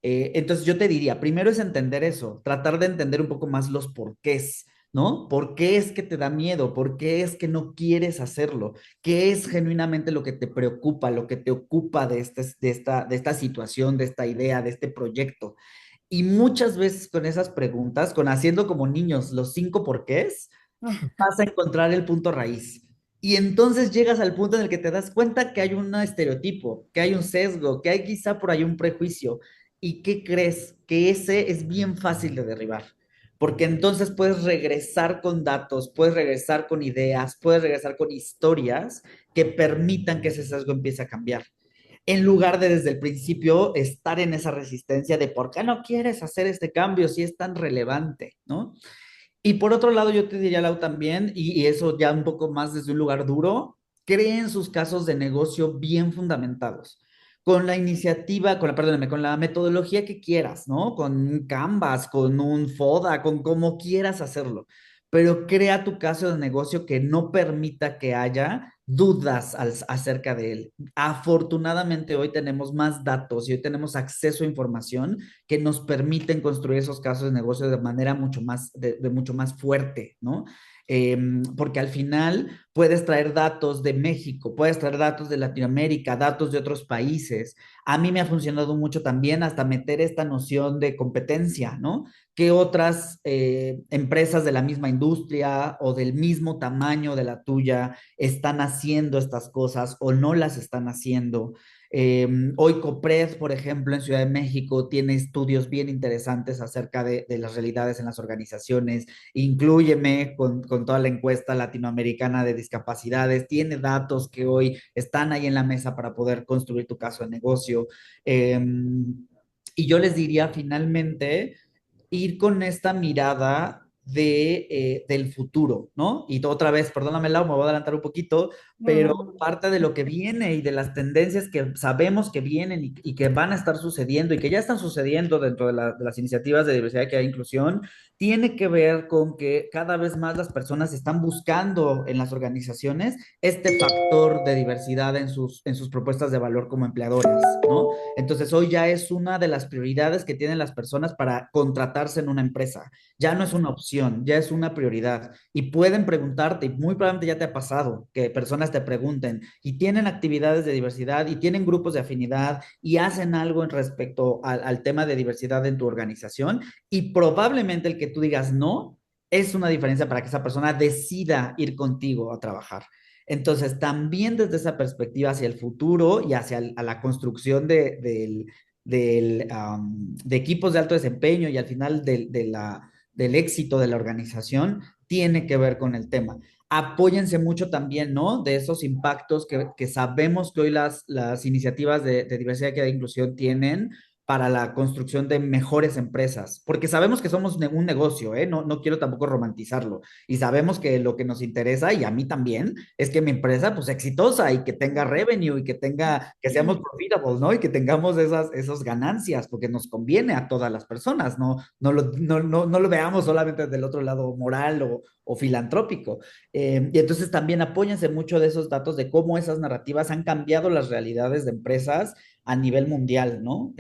Entonces yo te diría, primero es entender eso, tratar de entender un poco más los porqués, ¿no? ¿Por qué es que te da miedo? ¿Por qué es que no quieres hacerlo? ¿Qué es genuinamente lo que te preocupa, lo que te ocupa de esta situación, de esta idea, de este proyecto? Y muchas veces con esas preguntas, con haciendo como niños los 5 porqués, vas a encontrar el punto raíz. Y entonces llegas al punto en el que te das cuenta que hay un estereotipo, que hay un sesgo, que hay quizá por ahí un prejuicio. ¿Y qué crees? Que ese es bien fácil de derribar. Porque entonces puedes regresar con datos, puedes regresar con ideas, puedes regresar con historias que permitan que ese sesgo empiece a cambiar en lugar de desde el principio estar en esa resistencia de por qué no quieres hacer este cambio si es tan relevante, ¿no? Y por otro lado, yo te diría, Lau, también, y eso ya un poco más desde un lugar duro, creen sus casos de negocio bien fundamentados, con la iniciativa, perdóname, con la metodología que quieras, ¿no? Con un Canvas, con un FODA, con como quieras hacerlo, pero crea tu caso de negocio que no permita que haya dudas acerca de él. Afortunadamente hoy tenemos más datos y hoy tenemos acceso a información que nos permiten construir esos casos de negocio de manera mucho más, de mucho más fuerte, ¿no? Porque al final puedes traer datos de México, puedes traer datos de Latinoamérica, datos de otros países. A mí me ha funcionado mucho también hasta meter esta noción de competencia, ¿no? ¿Qué otras empresas de la misma industria o del mismo tamaño de la tuya están haciendo estas cosas o no las están haciendo? Hoy COPRED, por ejemplo, en Ciudad de México, tiene estudios bien interesantes acerca de las realidades en las organizaciones. Inclúyeme con toda la encuesta latinoamericana de discapacidades. Tiene datos que hoy están ahí en la mesa para poder construir tu caso de negocio. Eh, y yo les diría finalmente ir con esta mirada del futuro, ¿no? Y otra vez, perdóname, Lau, me voy a adelantar un poquito, pero No. parte de lo que viene y de las tendencias que sabemos que vienen y que van a estar sucediendo y que ya están sucediendo dentro de las iniciativas de diversidad, equidad e inclusión, tiene que ver con que cada vez más las personas están buscando en las organizaciones este factor de diversidad en sus propuestas de valor como empleadores, ¿no? Entonces hoy ya es una de las prioridades que tienen las personas para contratarse en una empresa. Ya no es una opción, ya es una prioridad. Y pueden preguntarte, y muy probablemente ya te ha pasado, que personas te pregunten y tienen actividades de diversidad y tienen grupos de afinidad y hacen algo en respecto al tema de diversidad en tu organización y probablemente el que tú digas no es una diferencia para que esa persona decida ir contigo a trabajar. Entonces, también desde esa perspectiva hacia el futuro y hacia a la construcción de equipos de alto desempeño y al final del éxito de la organización, tiene que ver con el tema. Apóyense mucho también, ¿no? De esos impactos que sabemos que hoy las iniciativas de diversidad, equidad e inclusión tienen para la construcción de mejores empresas, porque sabemos que somos un negocio, ¿eh? No, no quiero tampoco romantizarlo, y sabemos que lo que nos interesa, y a mí también, es que mi empresa, pues, exitosa y que tenga revenue y que tenga, que seamos profitable, ¿no? Y que tengamos esas ganancias, porque nos conviene a todas las personas, ¿no? No lo veamos solamente del otro lado moral o filantrópico. Y entonces también apóyense mucho de esos datos de cómo esas narrativas han cambiado las realidades de empresas a nivel mundial, ¿no?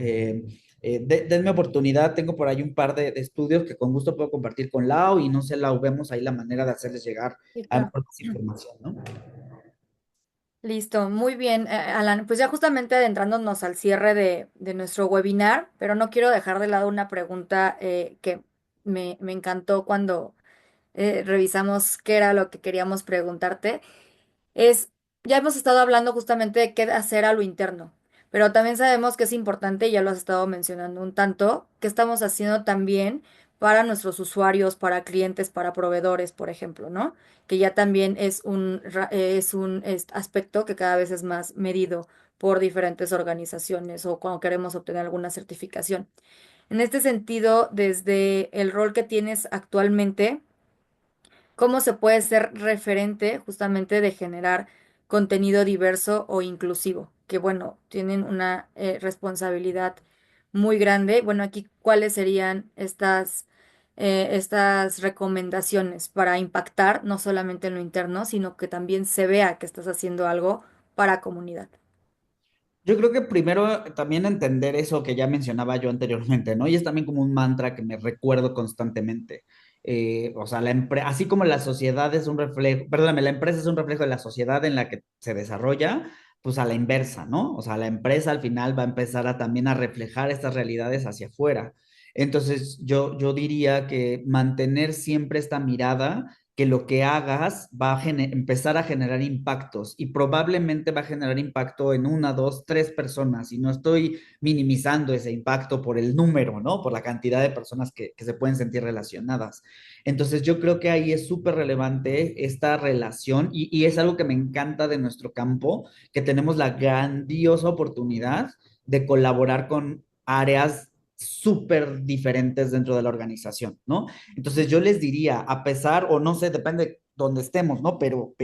Denme oportunidad, tengo por ahí un par de estudios que con gusto puedo compartir con Lau y no sé, Lau, vemos ahí la manera de hacerles llegar Sí, a claro. más información, ¿no? Listo, muy bien, Alan. Pues ya justamente adentrándonos al cierre de nuestro webinar, pero no quiero dejar de lado una pregunta que me encantó cuando revisamos qué era lo que queríamos preguntarte. Es, ya hemos estado hablando justamente de qué hacer a lo interno, pero también sabemos que es importante, y ya lo has estado mencionando un tanto, qué estamos haciendo también para nuestros usuarios, para clientes, para proveedores, por ejemplo, ¿no? Que ya también es aspecto que cada vez es más medido por diferentes organizaciones o cuando queremos obtener alguna certificación. En este sentido, desde el rol que tienes actualmente, cómo se puede ser referente justamente de generar contenido diverso o inclusivo, que bueno, tienen una responsabilidad muy grande. Bueno, aquí, ¿cuáles serían estas recomendaciones para impactar no solamente en lo interno, sino que también se vea que estás haciendo algo para comunidad? Yo creo que primero también entender eso que ya mencionaba yo anteriormente, ¿no? Y es también como un mantra que me recuerdo constantemente. O sea, así como la sociedad es un reflejo, perdóname, la empresa es un reflejo de la sociedad en la que se desarrolla, pues a la inversa, ¿no? O sea, la empresa al final va a empezar a también a reflejar estas realidades hacia afuera. Entonces, yo diría que mantener siempre esta mirada que lo que hagas va a empezar a generar impactos y probablemente va a generar impacto en una, dos, tres personas. Y no estoy minimizando ese impacto por el número, ¿no? Por la cantidad de personas que se pueden sentir relacionadas. Entonces yo creo que ahí es súper relevante esta relación y es algo que me encanta de nuestro campo, que tenemos la grandiosa oportunidad de colaborar con áreas súper diferentes dentro de la organización, ¿no? Entonces yo les diría, a pesar, o no sé, depende de dónde estemos, ¿no? Pero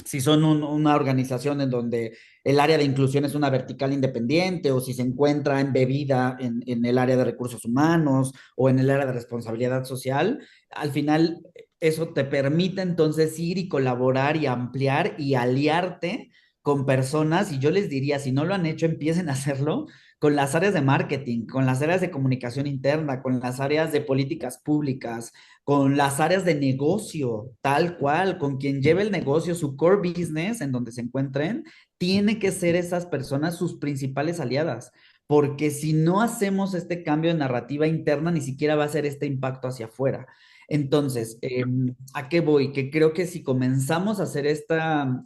si son una organización en donde el área de inclusión es una vertical independiente o si se encuentra embebida en el área de recursos humanos o en el área de responsabilidad social, al final eso te permite entonces ir y colaborar y ampliar y aliarte con personas, y yo les diría, si no lo han hecho, empiecen a hacerlo con las áreas de marketing, con las áreas de comunicación interna, con las áreas de políticas públicas, con las áreas de negocio, tal cual, con quien lleve el negocio, su core business en donde se encuentren, tiene que ser esas personas sus principales aliadas, porque si no hacemos este cambio de narrativa interna, ni siquiera va a ser este impacto hacia afuera. Entonces, ¿a qué voy? Que creo que si comenzamos a hacer esta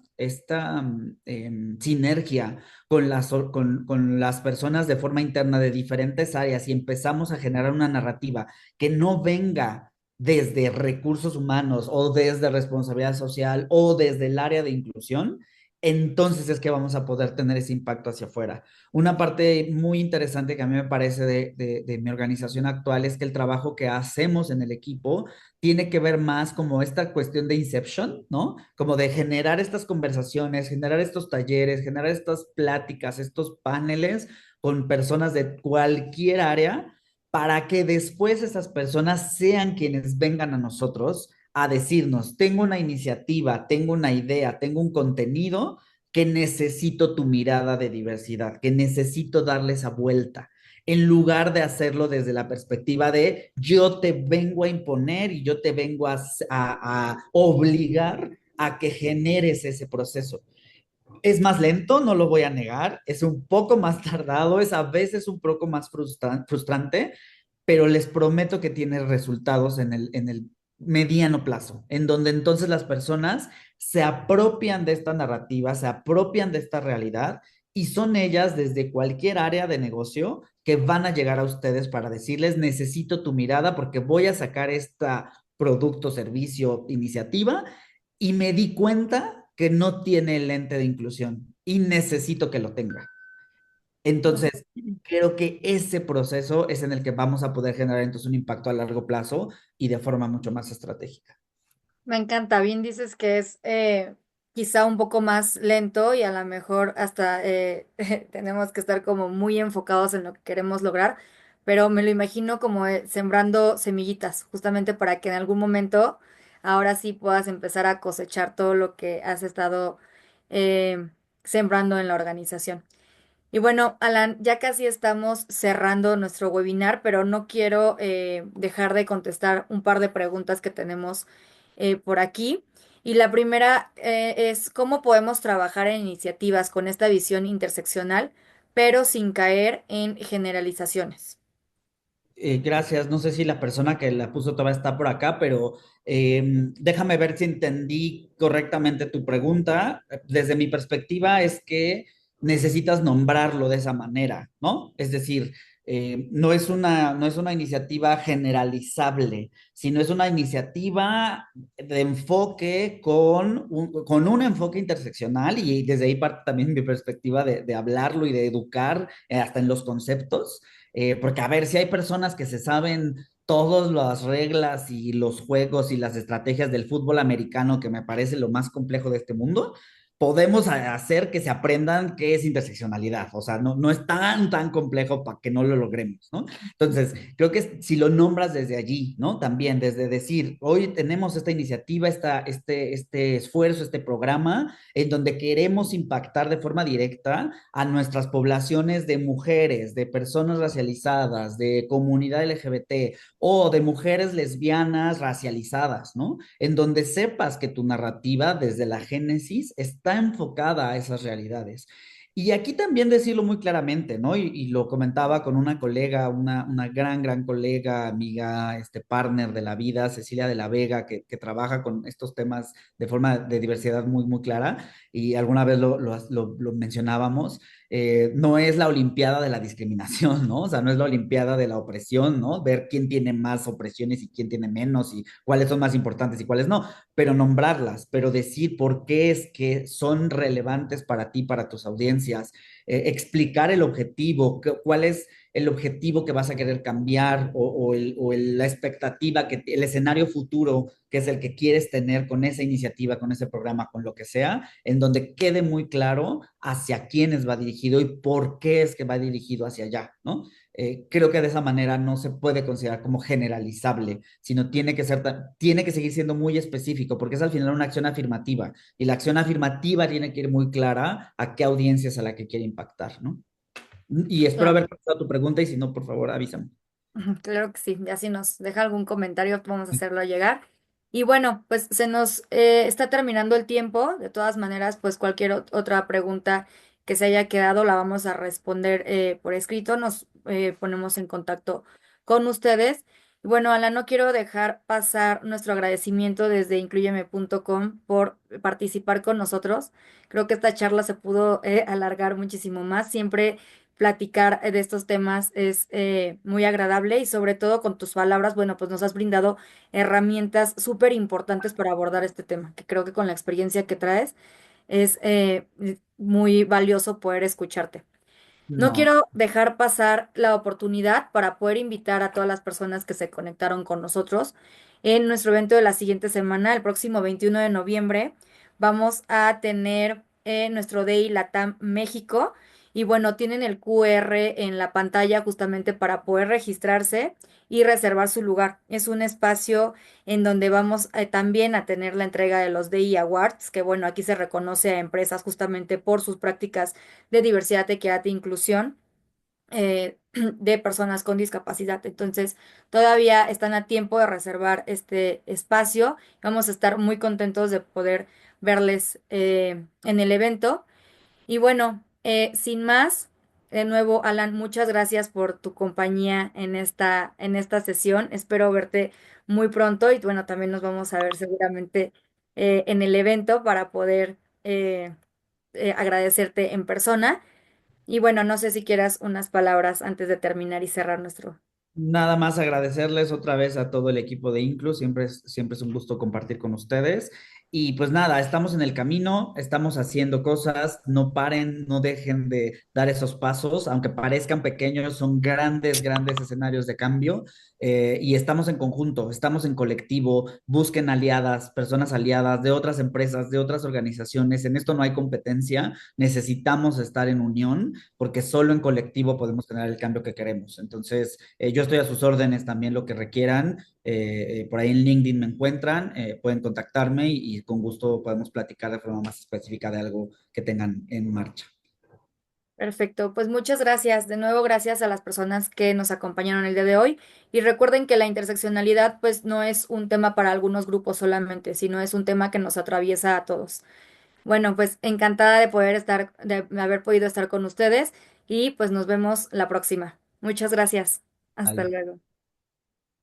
sinergia con las personas de forma interna de diferentes áreas y empezamos a generar una narrativa que no venga desde recursos humanos o desde responsabilidad social o desde el área de inclusión, entonces es que vamos a poder tener ese impacto hacia afuera. Una parte muy interesante que a mí me parece de mi organización actual es que el trabajo que hacemos en el equipo tiene que ver más como esta cuestión de inception, ¿no? Como de generar estas conversaciones, generar estos talleres, generar estas pláticas, estos paneles con personas de cualquier área para que después esas personas sean quienes vengan a nosotros a decirnos, tengo una iniciativa, tengo una idea, tengo un contenido que necesito tu mirada de diversidad, que necesito darle esa vuelta, en lugar de hacerlo desde la perspectiva de yo te vengo a imponer y yo te vengo a obligar a que generes ese proceso. Es más lento, no lo voy a negar, es un poco más tardado, es a veces un poco más frustrante, pero les prometo que tiene resultados en el mediano plazo, en donde entonces las personas se apropian de esta narrativa, se apropian de esta realidad y son ellas desde cualquier área de negocio que van a llegar a ustedes para decirles, necesito tu mirada porque voy a sacar esta producto, servicio, iniciativa y me di cuenta que no tiene el lente de inclusión y necesito que lo tenga. Entonces, creo que ese proceso es en el que vamos a poder generar entonces un impacto a largo plazo y de forma mucho más estratégica. Me encanta, bien dices que es quizá un poco más lento y a lo mejor hasta tenemos que estar como muy enfocados en lo que queremos lograr, pero me lo imagino como sembrando semillitas, justamente para que en algún momento ahora sí puedas empezar a cosechar todo lo que has estado eh, sembrando en la organización. Y bueno, Alan, ya casi estamos cerrando nuestro webinar, pero no quiero dejar de contestar un par de preguntas que tenemos por aquí. Y la primera es, ¿cómo podemos trabajar en iniciativas con esta visión interseccional, pero sin caer en generalizaciones? Gracias. No sé si la persona que la puso todavía está por acá, pero déjame ver si entendí correctamente tu pregunta. Desde mi perspectiva es que necesitas nombrarlo de esa manera, ¿no? Es decir, no es una iniciativa generalizable, sino es una iniciativa de enfoque con un enfoque interseccional y desde ahí parte también mi perspectiva de hablarlo y de educar hasta en los conceptos porque a ver, si hay personas que se saben todas las reglas y los juegos y las estrategias del fútbol americano, que me parece lo más complejo de este mundo, podemos hacer que se aprendan qué es interseccionalidad. O sea, no es tan complejo para que no lo logremos, ¿no? Entonces, creo que si lo nombras desde allí, ¿no? También desde decir, hoy tenemos esta iniciativa, este esfuerzo, este programa, en donde queremos impactar de forma directa a nuestras poblaciones de mujeres, de personas racializadas, de comunidad LGBT o de mujeres lesbianas racializadas, ¿no? En donde sepas que tu narrativa desde la génesis está enfocada a esas realidades. Y aquí también decirlo muy claramente, ¿no? Y lo comentaba con una colega, una gran colega, amiga, partner de la vida, Cecilia de la Vega, que trabaja con estos temas de forma de diversidad muy clara, y alguna vez lo mencionábamos, no es la olimpiada de la discriminación, ¿no? O sea, no es la olimpiada de la opresión, ¿no? Ver quién tiene más opresiones y quién tiene menos y cuáles son más importantes y cuáles no, pero nombrarlas, pero decir por qué es que son relevantes para ti, para tus audiencias, explicar el objetivo, cuál es el objetivo que vas a querer cambiar la expectativa, el escenario futuro que es el que quieres tener con esa iniciativa, con ese programa, con lo que sea, en donde quede muy claro hacia quiénes va dirigido y por qué es que va dirigido hacia allá, ¿no? Creo que de esa manera no se puede considerar como generalizable, sino tiene que seguir siendo muy específico, porque es al final una acción afirmativa, y la acción afirmativa tiene que ir muy clara a qué audiencia es a la que quiere impactar, ¿no? Y espero Claro. haber contestado tu pregunta y si no, por favor, avísame. Ujú, claro que sí, ya si nos deja algún comentario, vamos a hacerlo llegar. Y bueno, pues se nos está terminando el tiempo. De todas maneras, pues cualquier otra pregunta que se haya quedado la vamos a responder por escrito. Nos ponemos en contacto con ustedes. Y bueno, Alan, no quiero dejar pasar nuestro agradecimiento desde incluyeme.com por participar con nosotros. Creo que esta charla se pudo alargar muchísimo más. Siempre platicar de estos temas es muy agradable y sobre todo con tus palabras, bueno, pues nos has brindado herramientas súper importantes para abordar este tema, que creo que con la experiencia que traes es muy valioso poder escucharte. No No, quiero dejar pasar la oportunidad para poder invitar a todas las personas que se conectaron con nosotros en nuestro evento de la siguiente semana, el próximo 21 de noviembre. Vamos a tener nuestro Day Latam México. Y bueno, tienen el QR en la pantalla justamente para poder registrarse y reservar su lugar. Es un espacio en donde vamos también a tener la entrega de los Day Awards, que bueno, aquí se reconoce a empresas justamente por sus prácticas de diversidad, equidad e inclusión de personas con discapacidad. Entonces, todavía están a tiempo de reservar este espacio. Vamos a estar muy contentos de poder verles en el evento. Y bueno, sin más, de nuevo, Alan, muchas gracias por tu compañía en esta sesión. Espero verte muy pronto y bueno, también nos vamos a ver seguramente en el evento para poder agradecerte en persona. Y bueno, no sé si quieras unas palabras antes de terminar y cerrar nuestro. Nada más agradecerles otra vez a todo el equipo de Inclu, siempre es un gusto compartir con ustedes. Y pues nada, estamos en el camino, estamos haciendo cosas, no paren, no dejen de dar esos pasos, aunque parezcan pequeños, son grandes, grandes escenarios de cambio. Y estamos en conjunto, estamos en colectivo, busquen aliadas, personas aliadas de otras empresas, de otras organizaciones. En esto no hay competencia, necesitamos estar en unión porque solo en colectivo podemos tener el cambio que queremos. Entonces, yo estoy a sus órdenes también lo que requieran. Por ahí en LinkedIn me encuentran, pueden contactarme y con gusto podemos platicar de forma más específica de algo que tengan en marcha. Perfecto, pues muchas gracias. De nuevo, gracias a las personas que nos acompañaron el día de hoy. Y recuerden que la interseccionalidad pues no es un tema para algunos grupos solamente, sino es un tema que nos atraviesa a todos. Bueno, pues encantada de poder estar, de haber podido estar con ustedes y pues nos vemos la próxima. Muchas gracias. Hasta Vale. luego.